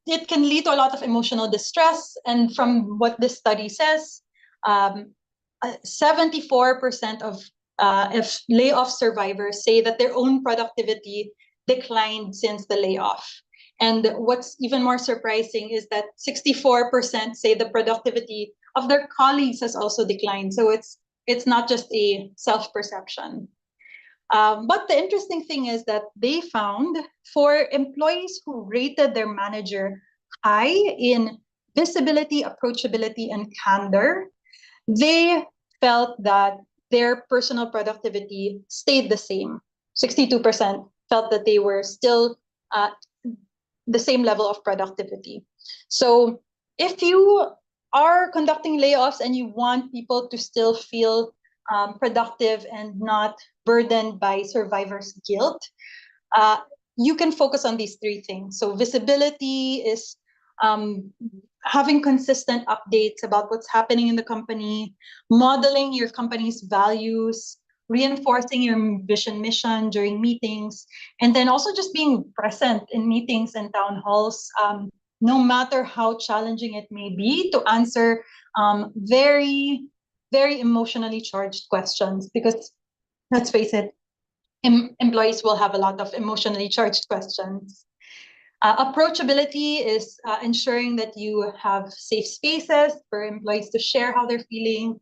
it can lead to a lot of emotional distress. And from what this study says, 74% of layoff survivors say that their own productivity declined since the layoff. And what's even more surprising is that 64% say the productivity of their colleagues has also declined. So it's not just a self-perception. But the interesting thing is that they found, for employees who rated their manager high in visibility, approachability, and candor, they felt that their personal productivity stayed the same. 62% felt that they were still the same level of productivity. So if you are conducting layoffs and you want people to still feel productive and not burdened by survivor's guilt, you can focus on these three things. So visibility is having consistent updates about what's happening in the company, modeling your company's values, reinforcing your vision mission during meetings, and then also just being present in meetings and town halls, no matter how challenging it may be, to answer very, very emotionally charged questions. Because let's face it, employees will have a lot of emotionally charged questions. Approachability is ensuring that you have safe spaces for employees to share how they're feeling,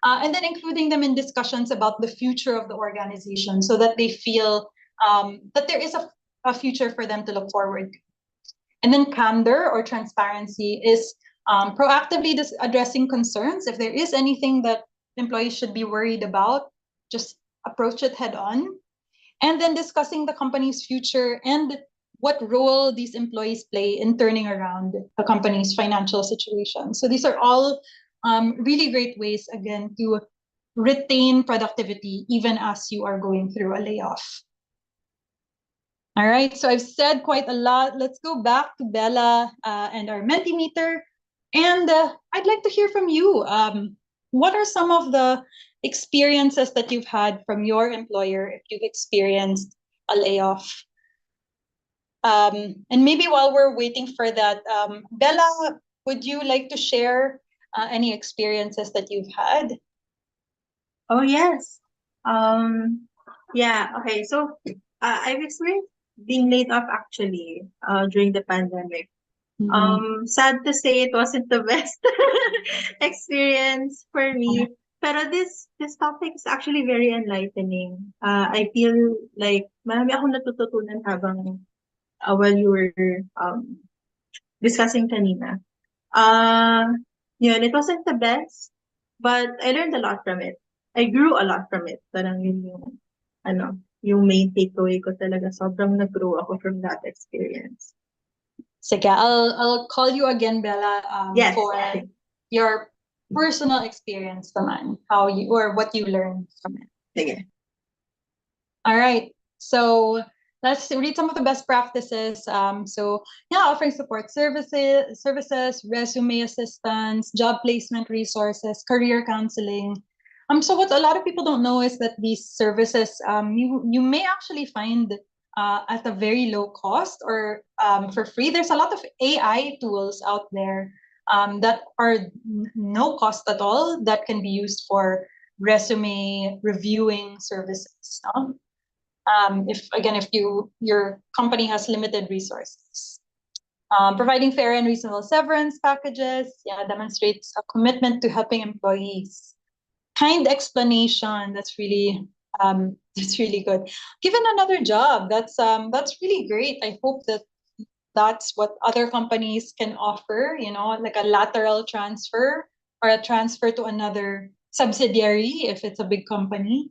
and then including them in discussions about the future of the organization, so that they feel that there is a future for them to look forward to. And then candor or transparency is Proactively addressing concerns. If there is anything that employees should be worried about, just approach it head on. And then discussing the company's future and what role these employees play in turning around the company's financial situation. So these are all really great ways, again, to retain productivity even as you are going through a layoff. All right, so I've said quite a lot. Let's go back to Bella and our Mentimeter. And I'd like to hear from you. What are some of the experiences that you've had from your employer if you've experienced a layoff? And maybe while we're waiting for that, Bella, would you like to share any experiences that you've had? Oh yes. Yeah. Okay. So I've experienced being laid off actually during the pandemic. Sad to say it wasn't the best experience for me. Pero this topic is actually very enlightening. I feel like marami akong natututunan habang while you were discussing kanina. Uh, Yun, it wasn't the best, but I learned a lot from it. I grew a lot from it. Parang yun yung main takeaway ko talaga. Sobrang nag-grow ako from that experience. Sige, I'll call you again, Bella, Yes. for your personal experience naman, how you or what you learned from it. Sige. All right. So let's read some of the best practices. So yeah, offering support services, resume assistance, job placement resources, career counseling. So what a lot of people don't know is that these services you may actually find at a very low cost or for free. There's a lot of AI tools out there that are no cost at all that can be used for resume reviewing services. No? If your company has limited resources. Providing fair and reasonable severance packages, demonstrates a commitment to helping employees. Kind explanation, that's really good. Given another job, that's really great. I hope that that's what other companies can offer, like a lateral transfer or a transfer to another subsidiary if it's a big company.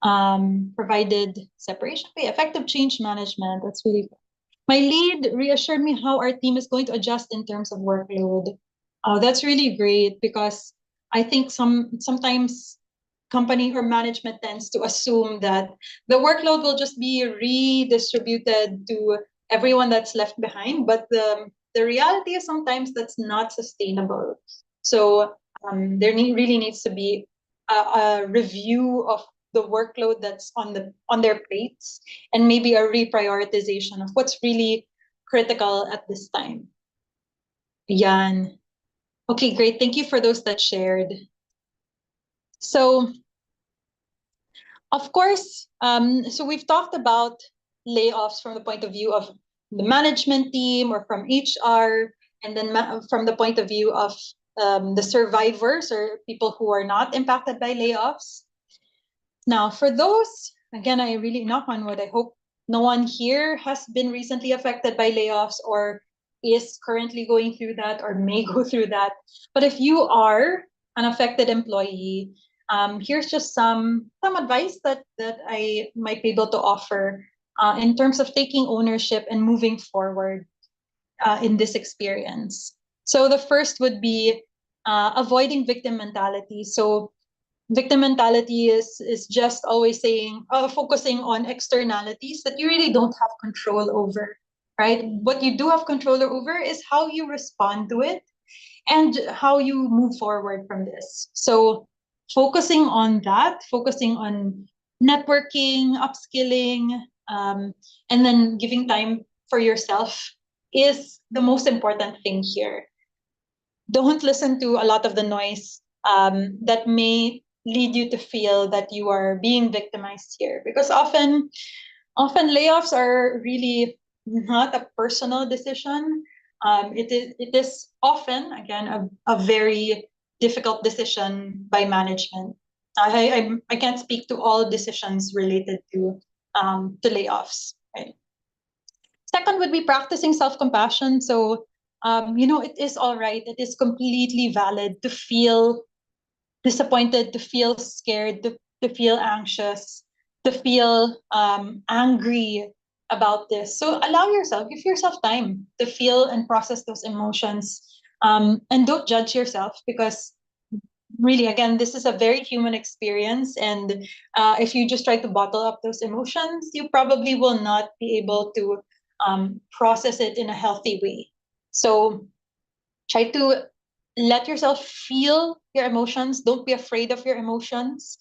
Provided separation pay, effective change management. That's really good. My lead reassured me how our team is going to adjust in terms of workload. Oh, that's really great because I think sometimes company or management tends to assume that the workload will just be redistributed to everyone that's left behind, but the reality is sometimes that's not sustainable. So there really needs to be a review of the workload that's on their plates and maybe a reprioritization of what's really critical at this time. Yan. Okay, great. Thank you for those that shared. So, of course, so we've talked about layoffs from the point of view of the management team or from HR, and then from the point of view of the survivors or people who are not impacted by layoffs. Now, for those, again, I really knock on wood. I hope no one here has been recently affected by layoffs or is currently going through that or may go through that. But if you are an affected employee, here's just some advice that I might be able to offer in terms of taking ownership and moving forward in this experience. So the first would be avoiding victim mentality. So victim mentality is just always saying focusing on externalities that you really don't have control over, right? What you do have control over is how you respond to it and how you move forward from this. So focusing on that, focusing on networking, upskilling, and then giving time for yourself is the most important thing here. Don't listen to a lot of the noise that may lead you to feel that you are being victimized here, because often layoffs are really not a personal decision. It is often, again, a very difficult decision by management. I can't speak to all decisions related to layoffs. Right. Second would be practicing self-compassion. So it is all right. It is completely valid to feel disappointed, to feel scared, to feel anxious, to feel angry about this. So allow yourself, give yourself time to feel and process those emotions. And don't judge yourself, because really, again, this is a very human experience. And if you just try to bottle up those emotions, you probably will not be able to process it in a healthy way. So try to let yourself feel your emotions. Don't be afraid of your emotions.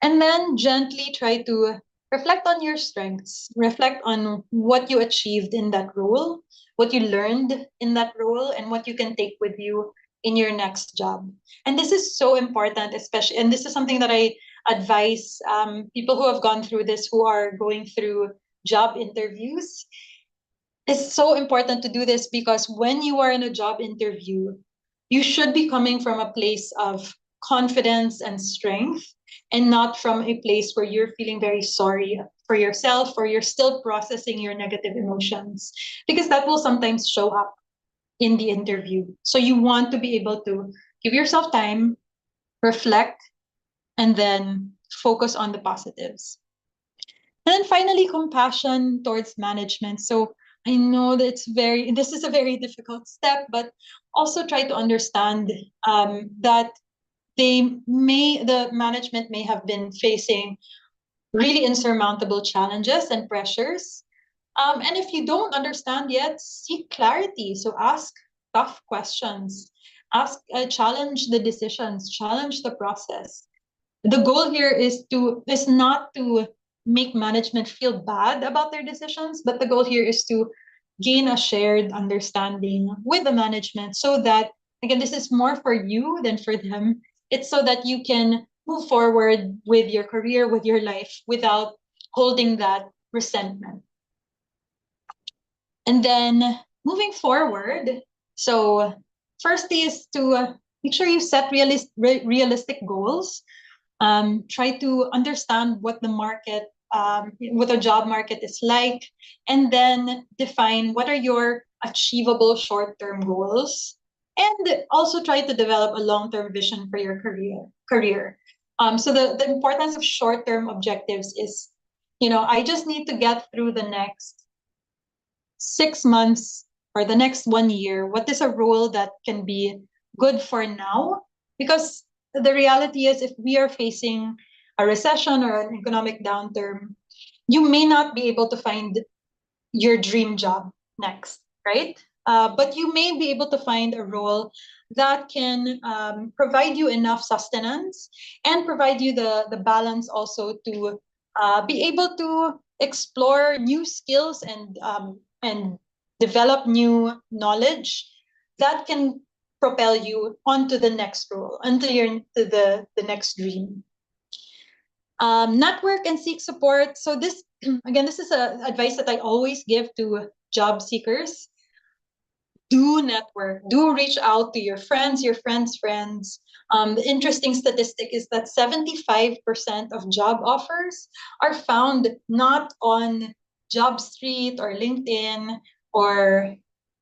And then gently try to reflect on your strengths, reflect on what you achieved in that role, what you learned in that role, and what you can take with you in your next job. And this is so important, especially, and this is something that I advise people who have gone through this, who are going through job interviews. It's so important to do this, because when you are in a job interview, you should be coming from a place of confidence and strength, and not from a place where you're feeling very sorry for yourself, or you're still processing your negative emotions, because that will sometimes show up in the interview. So you want to be able to give yourself time, reflect, and then focus on the positives. And then finally, compassion towards management. So I know that this is a very difficult step, but also try to understand that the management may have been facing really insurmountable challenges and pressures. And if you don't understand yet, seek clarity. So ask tough questions, challenge the decisions, challenge the process. The goal here is not to make management feel bad about their decisions, but the goal here is to gain a shared understanding with the management, so that, again, this is more for you than for them. It's so that you can move forward with your career, with your life, without holding that resentment. And then moving forward, so first is to make sure you set realistic goals. Try to understand what the job market is like, and then define what are your achievable short-term goals, and also try to develop a long-term vision for your career. So the importance of short-term objectives is, I just need to get through the next 6 months or the next 1 year. What is a role that can be good for now? Because the reality is, if we are facing a recession or an economic downturn, you may not be able to find your dream job next, right? But you may be able to find a role that can provide you enough sustenance, and provide you the balance also to be able to explore new skills, and develop new knowledge that can propel you onto the next role, the next dream. Network and seek support. So this, again, this is a advice that I always give to job seekers. Do network, do reach out to your friends, your friends' friends. The interesting statistic is that 75% of job offers are found not on Job Street or LinkedIn or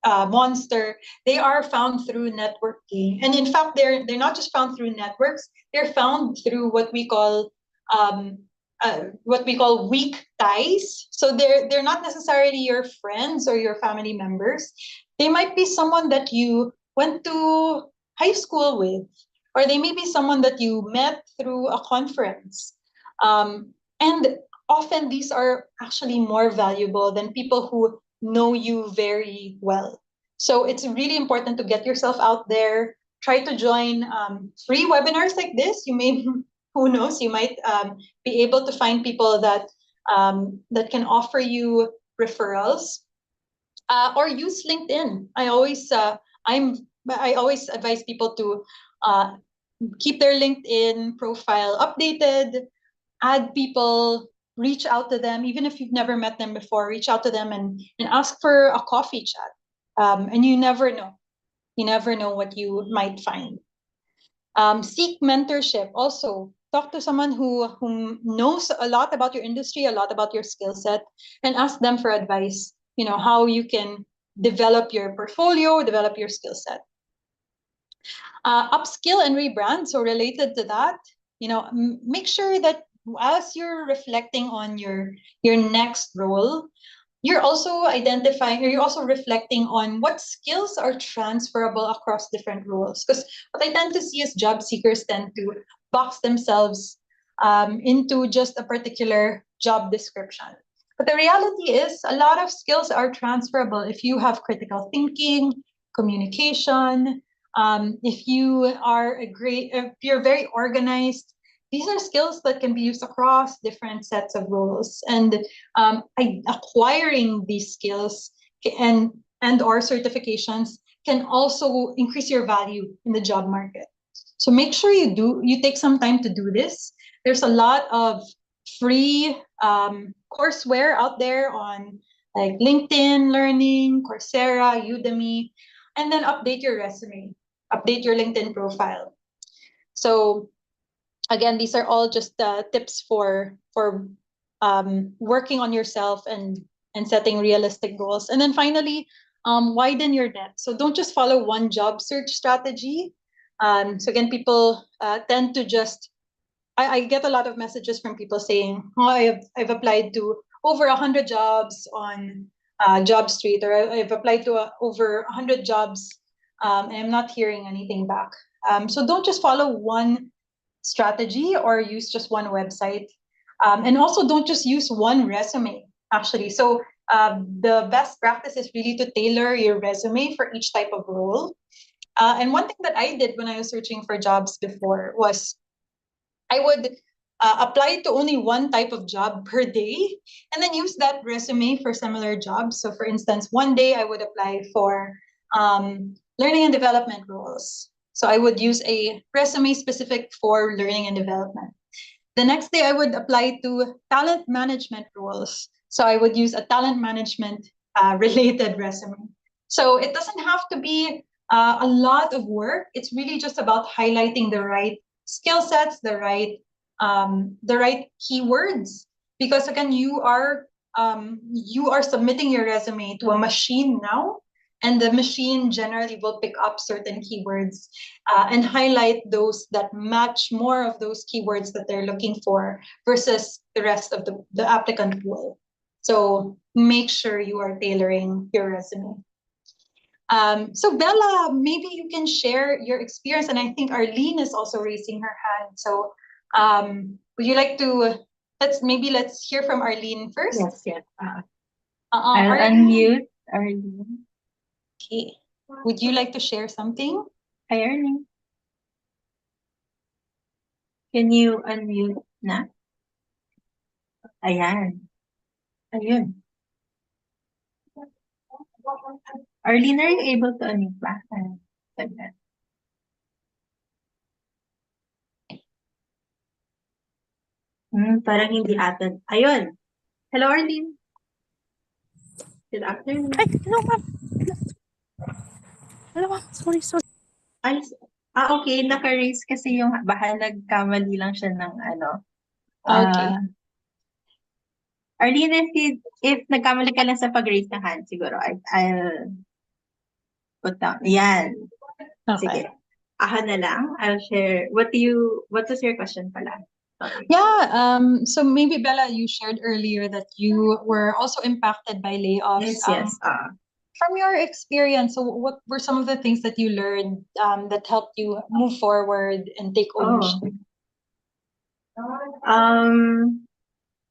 Monster. They are found through networking, and in fact, they're not just found through networks. They're found through um, what we call weak ties. So they're not necessarily your friends or your family members. They might be someone that you went to high school with, or they may be someone that you met through a conference. And often these are actually more valuable than people who know you very well. So it's really important to get yourself out there. Try to join free webinars like this. You may, who knows, you might be able to find people that can offer you referrals, or use LinkedIn. I always advise people to uh, keep their LinkedIn profile updated, add people, reach out to them, even if you've never met them before. Reach out to them and ask for a coffee chat. And you never know what you might find. Seek mentorship. Also, talk to someone who knows a lot about your industry, a lot about your skill set, and ask them for advice. How you can develop your portfolio, develop your skill set. Upskill and rebrand. So related to that, make sure that as you're reflecting on your next role, you're also identifying, or you're also reflecting on what skills are transferable across different roles. Because what I tend to see is job seekers tend to box themselves into just a particular job description. But the reality is, a lot of skills are transferable if you have critical thinking, communication. If you're very organized, these are skills that can be used across different sets of roles. And acquiring these skills and or certifications can also increase your value in the job market. So make sure you take some time to do this. There's a lot of free courseware out there on like LinkedIn Learning, Coursera, Udemy, and then update your resume, update your LinkedIn profile. So again, these are all just tips for working on yourself and setting realistic goals. And then finally, widen your net. So don't just follow one job search strategy. So again, people tend to just, I get a lot of messages from people saying, oh, I've applied to over 100 jobs on Job Street, or I've applied to over 100 jobs and I'm not hearing anything back. So don't just follow one strategy or use just one website. And also don't just use one resume, actually. So the best practice is really to tailor your resume for each type of role. And one thing that I did when I was searching for jobs before was I would apply to only one type of job per day and then use that resume for similar jobs. So for instance, one day I would apply for learning and development roles. So I would use a resume specific for learning and development. The next day I would apply to talent management roles. So I would use a talent management related resume. So it doesn't have to be a lot of work. It's really just about highlighting the right skill sets, the right keywords. Because again, you are submitting your resume to a machine now, and the machine generally will pick up certain keywords and highlight those that match more of those keywords that they're looking for versus the rest of the applicant pool. So make sure you are tailoring your resume. So Bella, maybe you can share your experience, and I think Arlene is also raising her hand. So would you like to, let's hear from Arlene first. Yes. I'll unmute Arlene. Okay. Would you like to share something? Hi, Arlene. Can you unmute na? Ayan. Ayun. Arlene, are you able to unmute ba? Parang hindi ata. Ayun. Hello, Arlene. Good afternoon. Ay, hello, ma'am. Hello, ma'am. Sorry. Ay, okay. Naka-raise kasi yung, baka nagkamali lang siya ng ano. Okay. Arlene, if nagkamali ka lang sa pag-raise ng hand, siguro, I'll put down. Yan. Okay. Sige. Aha na lang. I'll share. What was your question pala? Sorry. Yeah, so maybe Bella, you shared earlier that you were also impacted by layoffs. Yes. From your experience, so what were some of the things that you learned that helped you move forward and take ownership?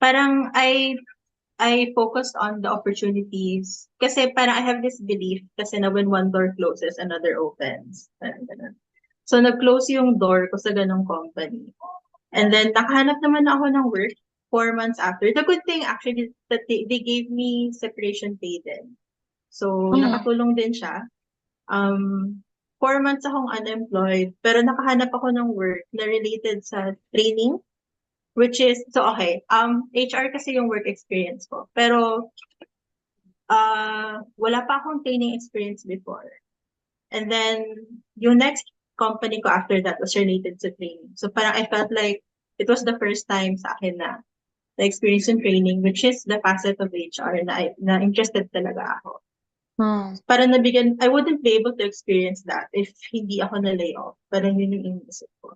Parang I focused on the opportunities kasi parang I have this belief kasi na when one door closes, another opens. Parang ganun. So nag-close yung door ko sa ganung company. And then nakahanap naman ako ng work 4 months after. The good thing actually that they gave me separation pay din. So nakatulong din siya. 4 months akong unemployed, pero nakahanap ako ng work na related sa training, which is, so okay, HR kasi yung work experience ko. Pero wala pa akong training experience before. And then yung next company ko after that was related to training. So parang I felt like it was the first time sa akin na experience in training, which is the facet of HR na interested talaga ako. Para nabigyan, I wouldn't be able to experience that if hindi ako na-lay off. Parang yun yung iniisip ko.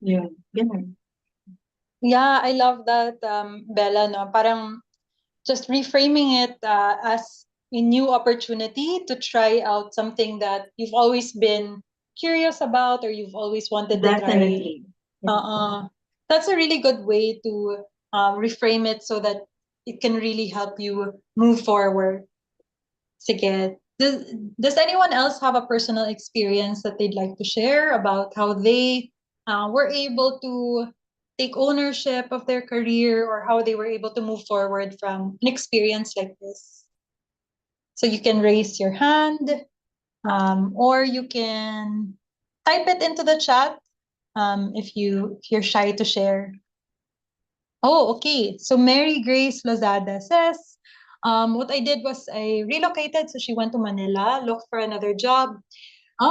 Yun, ganun. Yeah, I love that, Bella, no? Parang just reframing it as a new opportunity to try out something that you've always been curious about or you've always wanted to try. Definitely. Yeah. That's a really good way to reframe it so that it can really help you move forward. Sige. Does anyone else have a personal experience that they'd like to share about how they were able to take ownership of their career or how they were able to move forward from an experience like this? So you can raise your hand, or you can type it into the chat if you're shy to share. Oh, okay. So Mary Grace Lozada says, what I did was I relocated. So she went to Manila, looked for another job.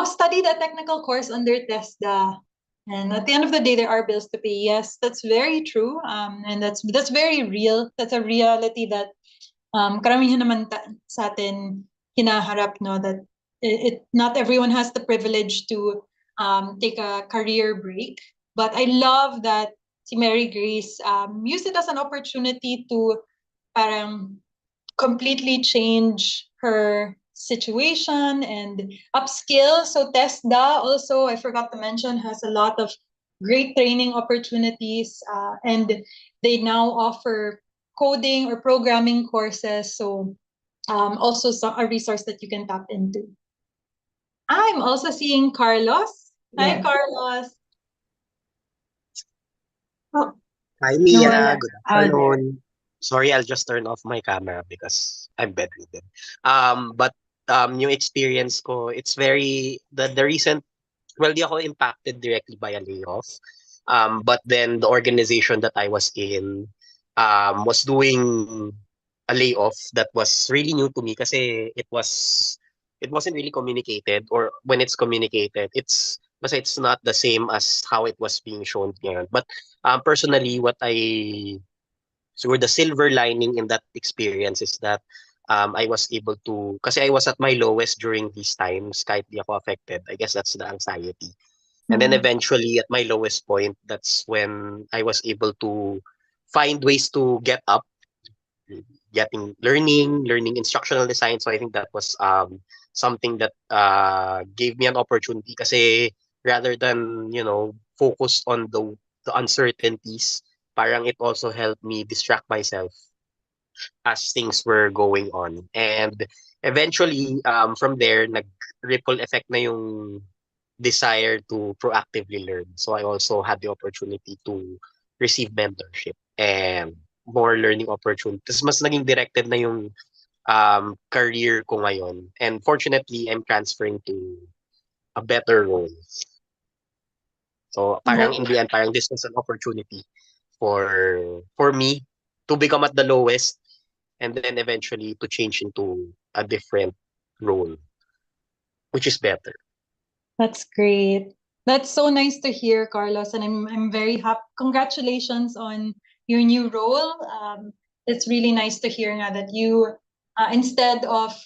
Studied a technical course under TESDA. And at the end of the day, there are bills to pay. Yes, that's very true. And that's very real. That's a reality that karamihan naman sa atin hinaharap, no, that not everyone has the privilege to take a career break. But I love that si Mary Grace used it as an opportunity to parang completely change her situation and upskill. So TESDA also, I forgot to mention, has a lot of great training opportunities, and they now offer coding or programming courses. So also a resource that you can tap into. I'm also seeing Carlos. Hi, Yeah. Carlos. Oh, Hi, no Mia. one Good out there. afternoon. Sorry, I'll just turn off my camera because I'm bedridden. But yung experience ko, it's very the recent. Well, di ako impacted directly by a layoff. But then the organization that I was in was doing a layoff that was really new to me kasi it wasn't really communicated, or when it's communicated, it's not the same as how it was being shown ngayon. But personally, the silver lining in that experience is that I was able to, kasi I was at my lowest during these times, kahit di ako affected. I guess that's the anxiety. And then eventually at my lowest point, that's when I was able to find ways to get up, learning instructional design. So I think that was something that gave me an opportunity kasi rather than, focus on the uncertainties, parang it also helped me distract myself as things were going on. And eventually, from there, nag-ripple effect na yung desire to proactively learn. So I also had the opportunity to receive mentorship and more learning opportunities. Mas naging directed na yung career ko ngayon. And fortunately, I'm transferring to a better role. So parang in the end, parang this was an opportunity for me to become at the lowest and then eventually to change into a different role, which is better. That's great. That's so nice to hear, Carlos, and I'm very happy. Congratulations on your new role. It's really nice to hear now that you, instead of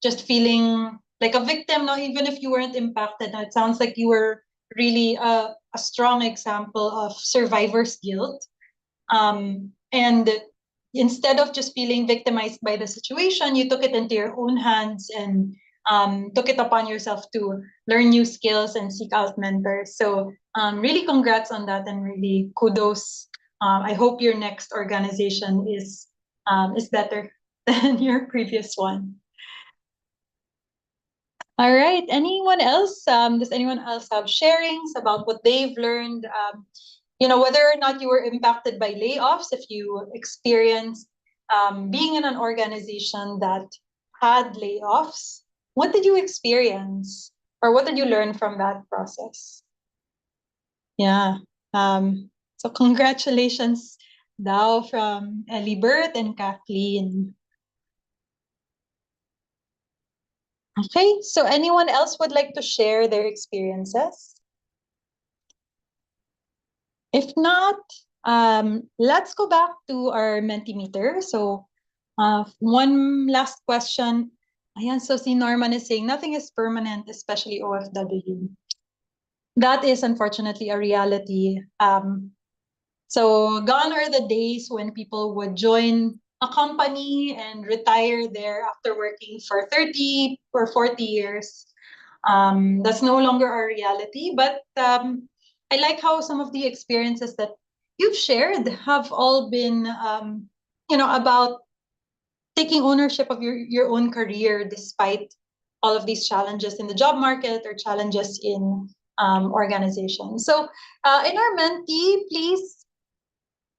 just feeling like a victim, no, even if you weren't impacted, it sounds like you were really a strong example of survivor's guilt. And instead of just feeling victimized by the situation, you took it into your own hands and took it upon yourself to learn new skills and seek out mentors. So really congrats on that and really kudos. I hope your next organization is better than your previous one. All right. Anyone else? Does anyone else have sharings about what they've learned? Whether or not you were impacted by layoffs, if you experienced being in an organization that had layoffs, what did you experience or what did you learn from that process? Yeah. So congratulations, Dao, from Elibert and Kathleen. Okay, so anyone else would like to share their experiences? If not, let's go back to our Mentimeter. So one last question. Ayan, so si Norman is saying nothing is permanent, especially OFW. That is unfortunately a reality. So gone are the days when people would join a company and retire there after working for 30 or 40 years. That's no longer our reality, but I like how some of the experiences that you've shared have all been, about taking ownership of your own career despite all of these challenges in the job market or challenges in organizations. So, in our mentee, please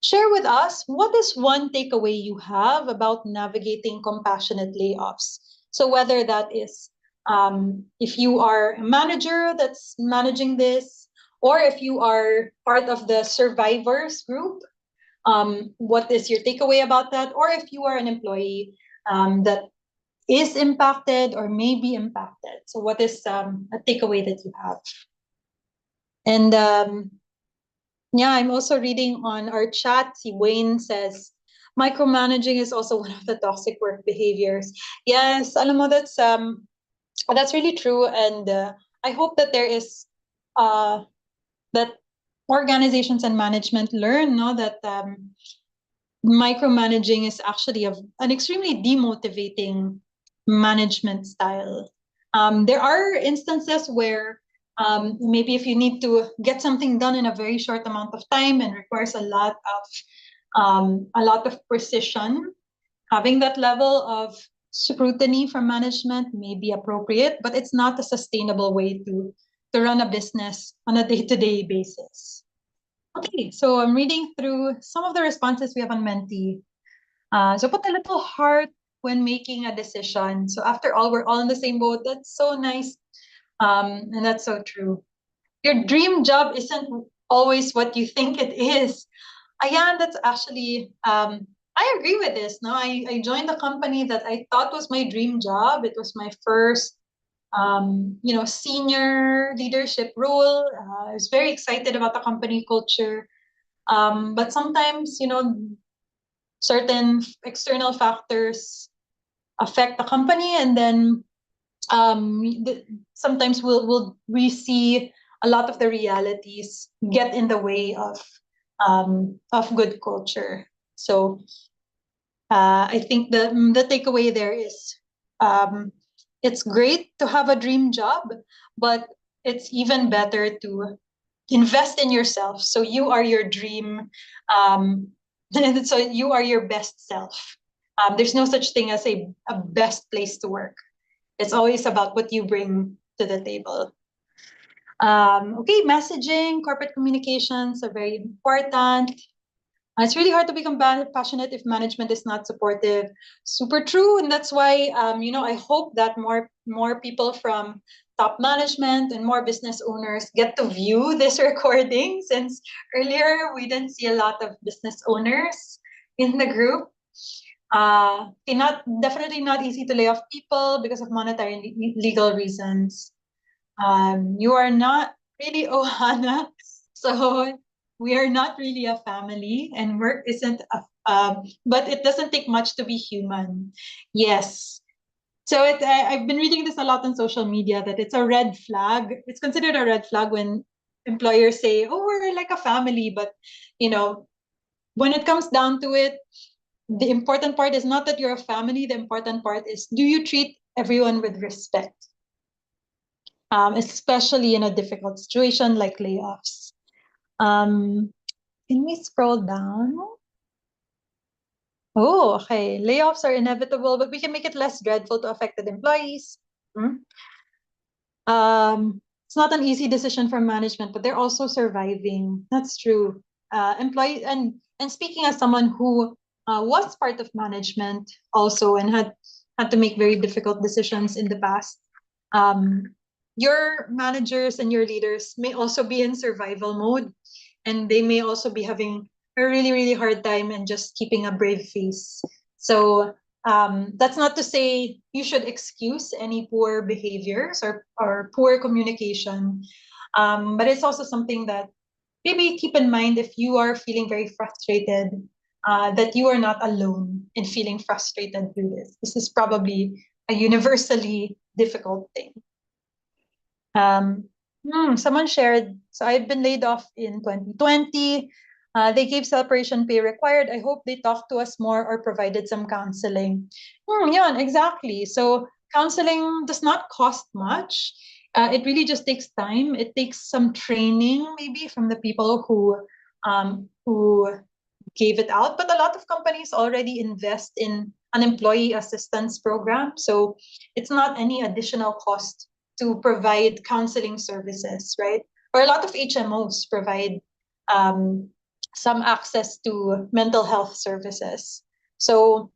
share with us what is one takeaway you have about navigating compassionate layoffs. So, whether that is if you are a manager that's managing this, or if you are part of the survivors group, what is your takeaway about that? Or if you are an employee that is impacted or may be impacted. So, what is a takeaway that you have? And yeah, I'm also reading on our chat. Si Wayne says, micromanaging is also one of the toxic work behaviors. Yes, alam mo, that's really true. And I hope that there is that organizations and management learn, no, that micromanaging is actually an extremely demotivating management style. There are instances where maybe if you need to get something done in a very short amount of time and requires a lot of precision, having that level of scrutiny from management may be appropriate, but it's not a sustainable way to run a business on a day-to-day basis. Okay, so I'm reading through some of the responses we have on Menti. So put a little heart when making a decision. So after all, we're all in the same boat. That's so nice. And that's so true. Your dream job isn't always what you think it is. Ayan, that's actually, I agree with this. No, I joined a company that I thought was my dream job. It was my first, senior leadership role. I was very excited about the company culture. But sometimes, certain external factors affect the company, and then sometimes we see a lot of the realities get in the way of good culture. So I think the takeaway there is it's great to have a dream job, but it's even better to invest in yourself so you are your dream so you are your best self. There's no such thing as a best place to work. It's always about what you bring to the table. Okay, messaging, corporate communications are very important. It's really hard to become passionate if management is not supportive. Super true, and that's why I hope that more people from top management and more business owners get to view this recording. Since earlier we didn't see a lot of business owners in the group. Definitely not easy to lay off people because of monetary and legal reasons. You are not really Ohana, so we are not really a family, and work isn't but it doesn't take much to be human. Yes. So I've been reading this a lot on social media that it's a red flag. It's considered a red flag when employers say, "Oh, we're like a family," but when it comes down to it, the important part is not that you're a family. The important part is, do you treat everyone with respect? Especially in a difficult situation like layoffs. Can we scroll down? Oh, okay. Layoffs are inevitable, but we can make it less dreadful to affected employees. It's not an easy decision for management, but they're also surviving. That's true. Employee and speaking as someone who was part of management also and had to make very difficult decisions in the past. Your managers and your leaders may also be in survival mode, and they may also be having a really, really hard time and just keeping a brave face. So that's not to say you should excuse any poor behaviors or poor communication, but it's also something that maybe keep in mind if you are feeling very frustrated, that you are not alone in feeling frustrated through this. This is probably a universally difficult thing. Someone shared, so I've been laid off in 2020. They gave separation pay required. I hope they talked to us more or provided some counseling. Yeah, exactly. So counseling does not cost much. It really just takes time. It takes some training, maybe from the people who gave it out. But a lot of companies already invest in an employee assistance program, so it's not any additional cost to provide counseling services, right? Or a lot of HMOs provide um, some access to mental health services. So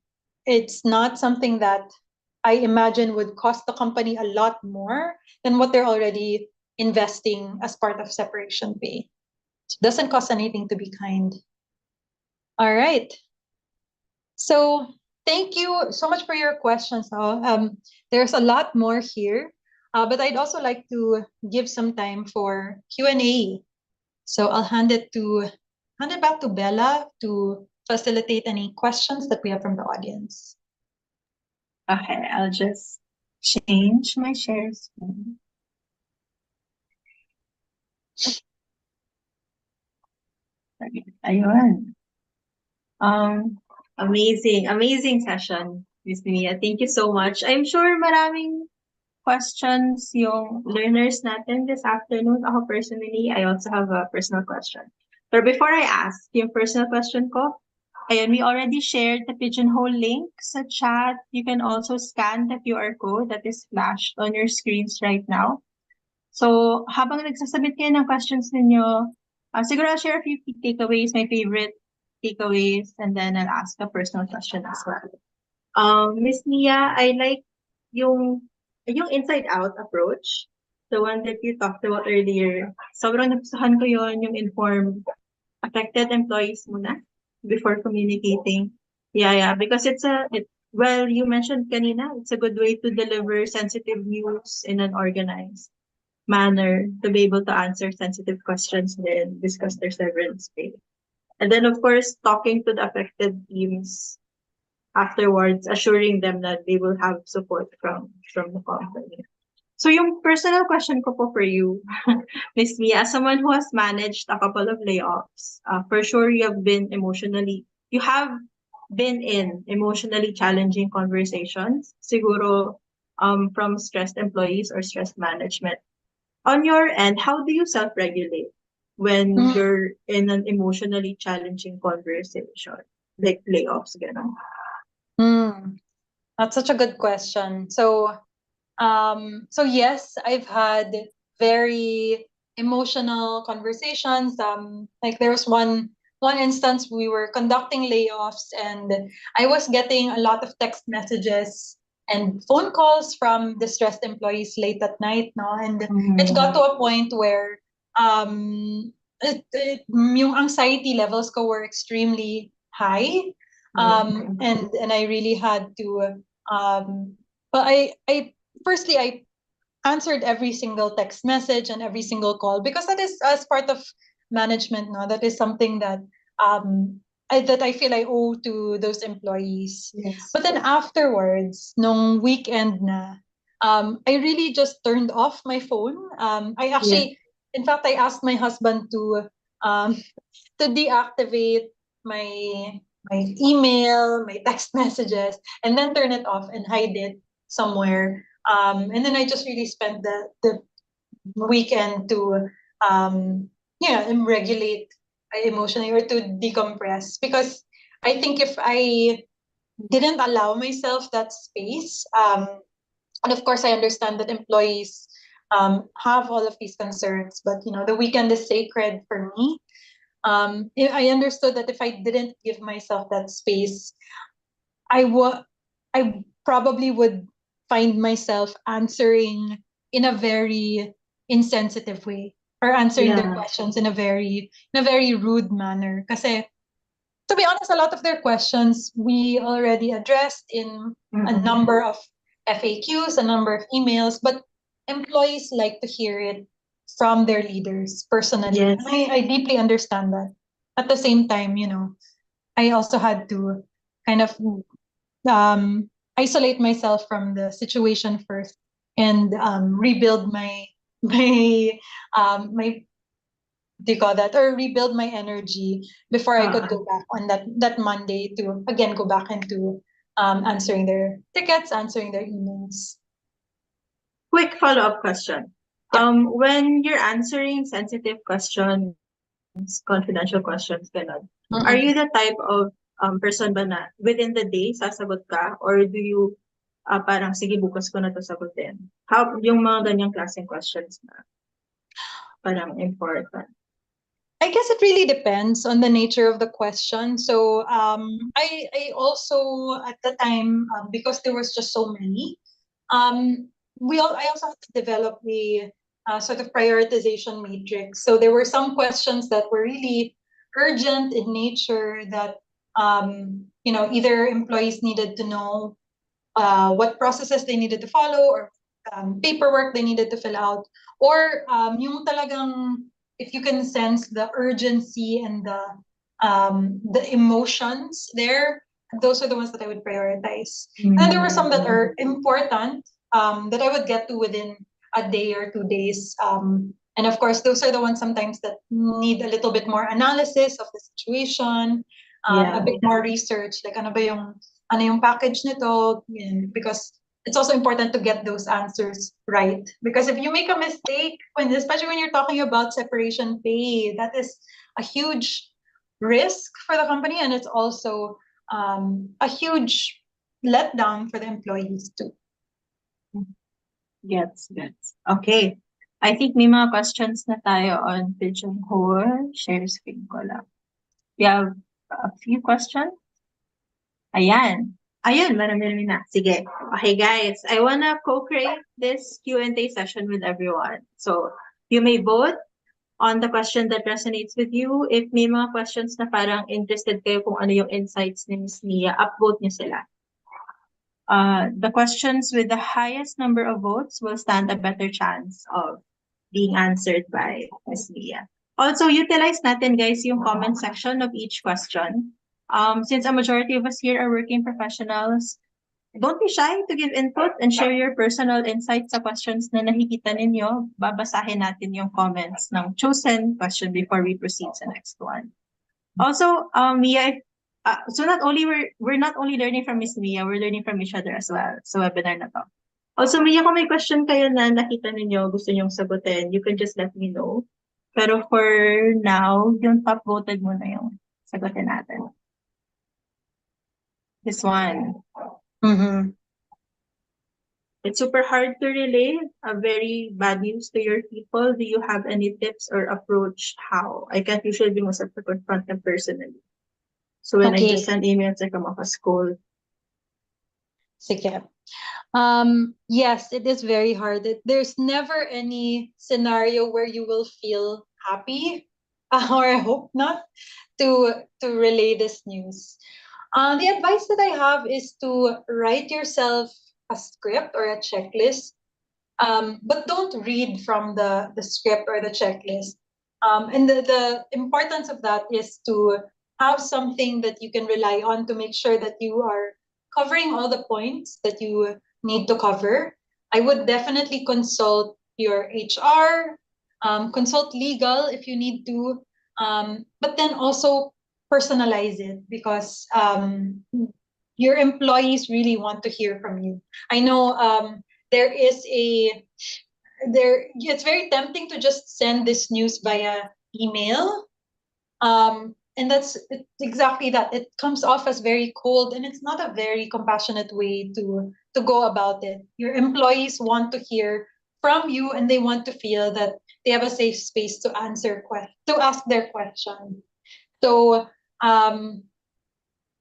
it's not something that I imagine would cost the company a lot more than what they're already investing as part of separation pay. So it doesn't cost anything to be kind. All right. So thank you so much for your questions. There's a lot more here, but I'd also like to give some time for Q&A. So I'll hand it back to Bella to facilitate any questions that we have from the audience. Okay, I'll just change my share screen. Ayun. Amazing session, Miss Mia. Thank you so much. I'm sure maraming questions yung learners natin this afternoon. Ako personally, I also have a personal question. But before I ask yung personal question ko, ayan, we already shared the Pigeonhole link sa chat. You can also scan the QR code that is flashed on your screens right now. So, habang nagsasubmit kayo ng questions ninyo, siguro I'll share a few key takeaways, my favorite takeaways, and then I'll ask a personal question as well. Miss Nia, I like yung inside out approach, the one that you talked about earlier. Sobrang nagustuhan ko yon, yung inform affected employees muna before communicating. Yeah, because well, you mentioned kanina, it's a good way to deliver sensitive news in an organized manner to be able to answer sensitive questions and discuss their severance pay. And then, of course, talking to the affected teams afterwards, assuring them that they will have support from the company. So yung personal question ko po for you, Miss Mia, as someone who has managed a couple of layoffs, for sure you have been in emotionally challenging conversations, siguro from stressed employees or stress management. On your end, how do you self-regulate when you're in an emotionally challenging conversation, like layoffs, gano'n? That's such a good question. So yes, I've had very emotional conversations. Like there was one instance we were conducting layoffs and I was getting a lot of text messages and phone calls from distressed employees late at night, no? And it got to a point where yung anxiety levels ko were extremely high. And I really had to but I firstly I answered every single text message and every single call because that is as part of management, no? That is something that that I feel I owe to those employees. Yes. But then afterwards, nung weekend na, I really just turned off my phone. I actually, in fact, I asked my husband to deactivate my email, my text messages, and then turn it off and hide it somewhere. And then I just really spent the weekend to regulate emotionally or to decompress, because I think if I didn't allow myself that space, and of course I understand that employees have all of these concerns, but the weekend is sacred for me. I understood that if I didn't give myself that space, I probably would find myself answering in a very insensitive way, or answering their questions in a very rude manner. Kasi to be honest, a lot of their questions we already addressed in a number of FAQs, a number of emails, but employees like to hear it from their leaders personally. Yes. I deeply understand that. At the same time, I also had to kind of isolate myself from the situation first and rebuild my do you call that, or rebuild my energy before I could Uh, go back on that Monday to again go back into answering their tickets, answering their emails. quick follow-up question. Yeah. When you're answering sensitive questions, confidential questions, ganun, are you the Mm-mm. type of person ba na within the day sasagot ka, or do you parang sige bukas ko na to sagutin? How yung mga ganyang klaseng questions na parang important? I guess it really depends on the nature of the question. So I also at the time because there was just so many, um, I also had to develop a sort of prioritization matrix. So there were some questions that were really urgent in nature that either employees needed to know what processes they needed to follow or paperwork they needed to fill out, or yung talagang if you can sense the urgency and the emotions there, those are the ones that I would prioritize. And there were some that are important that I would get to within a day or 2 days. And of course, those are the ones sometimes that need a little bit more analysis of the situation, a Yeah. bit more research, like ano yung package nito, because it's also important to get those answers right. Because if you make a mistake, especially when you're talking about separation pay, that is a huge risk for the company, and it's also a huge letdown for the employees too. Gets. Okay. I think may mga questions na tayo on Pigeonhole. Share screen ko lang. We have a few questions. Ayan. Ayun, marami na. Sige. Okay, guys. I wanna co-create this Q&A session with everyone. So, you may vote on the question that resonates with you. If may mga questions na parang interested kayo kung ano yung insights ni Miss Mia, upvote niyo sila. The questions with the highest number of votes will stand a better chance of being answered by Miss Mia. Also, utilize natin, guys, yung comment section of each question. Since a majority of us here are working professionals, don't be shy to give input and share your personal insights sa questions na nakikita ninyo. Babasahin natin yung comments ng chosen question before we proceed sa next one. Also, Mia, so not only we're not only learning from Miss Mia, we're learning from each other as well sa webinar na to. Also, Mia, kung may question kayo na nakita ninyo, gusto nyong sagutin, you can just let me know. Pero for now, yung top voted muna yung sagutin natin. This one. Mm-hmm. It's super hard to relay a very bad news to your people. Do you have any tips or approach how? I can't usually bring myself to confront them personally. So when I just Okay. send emails, I come off as cold. Sige. Yes, it is very hard. There's never any scenario where you will feel happy, or I hope not, to relay this news. The advice that I have is to write yourself a script or a checklist, but don't read from the script or the checklist. And the importance of that is to have something that you can rely on to make sure that you are covering all the points that you need to cover. I would definitely consult your HR, consult legal if you need to, but then also personalize it because your employees really want to hear from you. I know there is a there it's very tempting to just send this news via email, and it's exactly that. It comes off as very cold, and it's not a very compassionate way to go about it. Your employees want to hear from you, and they want to feel that they have a safe space to to ask their question. So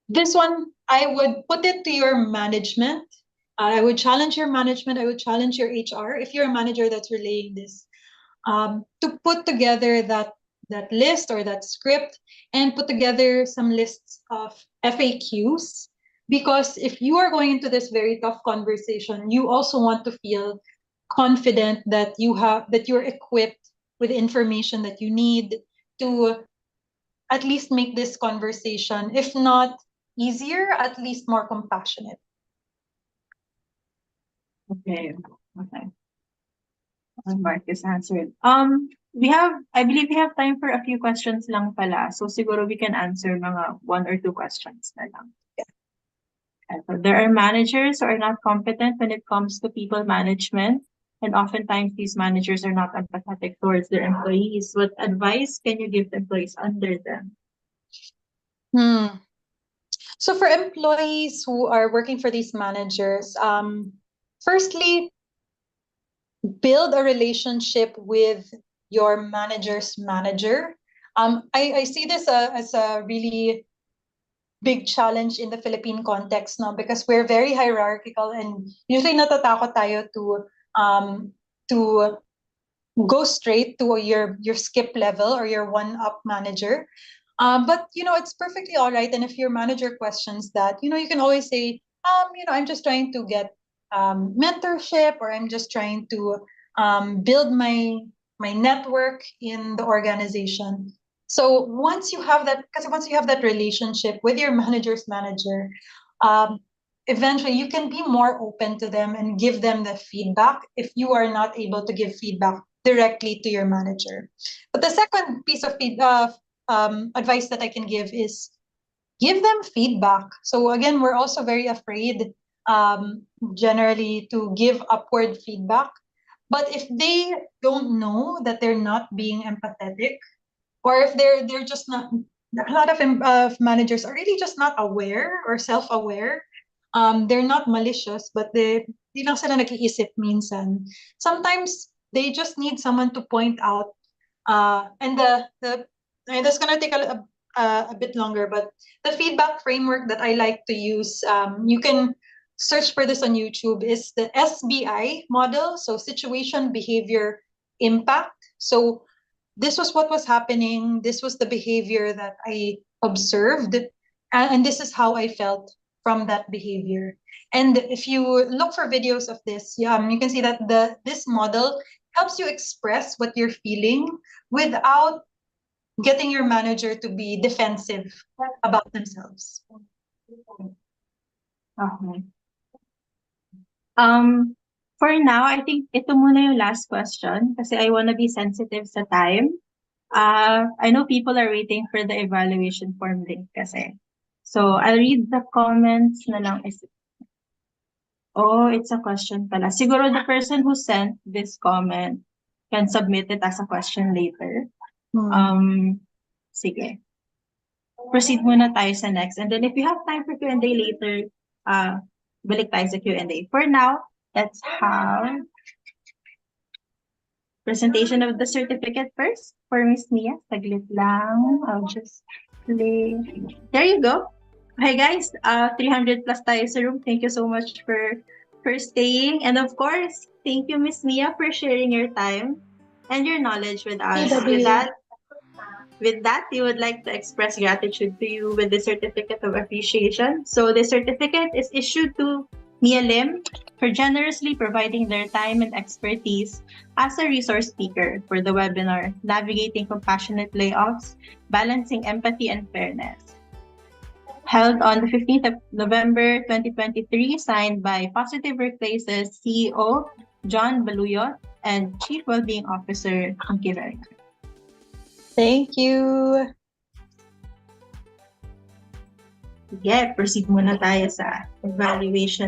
this one, I would put it to your management. I would challenge your management. I would challenge your HR if you're a manager that's relaying this, to put together that list or that script and put together some lists of FAQs. Because if you are going into this very tough conversation, you also want to feel confident that you're equipped with the information that you need to at least make this conversation, if not easier, at least more compassionate. Okay. Okay. Mark is answered. I believe we have time for a few questions lang pala. So siguro we can answer mga one or two questions na lang. And so there are managers who are not competent when it comes to people management. And oftentimes these managers are not empathetic towards their employees. What advice can you give to employees under them? Hmm. So for employees who are working for these managers, firstly, build a relationship with your manager's manager. I see this as a really big challenge in the Philippine context now because we're very hierarchical and usually natatakot tayo to go straight to your skip level or your one up manager. But it's perfectly all right. And if your manager questions that, you can always say, I'm just trying to get mentorship, or I'm just trying to build my network in the organization. So once you have that relationship with your manager's manager, um, eventually you can be more open to them and give them the feedback if you are not able to give feedback directly to your manager. But the second piece of advice that I can give is give them feedback. So again, we're also very afraid generally to give upward feedback. But if they don't know that they're not being empathetic, or if they're just not, a lot of managers are really just not aware or self-aware. They're not malicious, but di lang sila nag-iisip minsan. Sometimes they just need someone to point out. And that's gonna take a bit longer, but the feedback framework that I like to use, you can search for this on YouTube, is the SBI model, so situation, behavior, impact. So this was what was happening. This was the behavior that I observed, and this is how I felt from that behavior. And if you look for videos of this, you can see that this model helps you express what you're feeling without getting your manager to be defensive about themselves. Okay. For now, I think ito muna yung last question kasi I wanna be sensitive sa time. I know people are waiting for the evaluation form link kasi. So I'll read the comments na lang. Oh, it's a question pala. Siguro the person who sent this comment can submit it as a question later. Sige. Proceed muna tayo sa next. And then if you have time for Q&A later, balik tayo sa Q&A. For now, let's have presentation of the certificate first for Miss Mia. Saglit lang. I'll just play. There you go. Hi guys, 300 plus tayo sa room. Thank you so much for staying. And of course, thank you Miss Mia for sharing your time and your knowledge with us. With that, we would like to express gratitude to you with the certificate of appreciation. So the certificate is issued to Mia Lim for generously providing their time and expertise as a resource speaker for the webinar, Navigating Compassionate Layoffs, Balancing Empathy and Fairness, held on the 15th of November 2023, signed by Positive Workplaces CEO John Baluyot and Chief Wellbeing Officer Anki Verga. Thank you. Sige, proceed muna tayo sa evaluation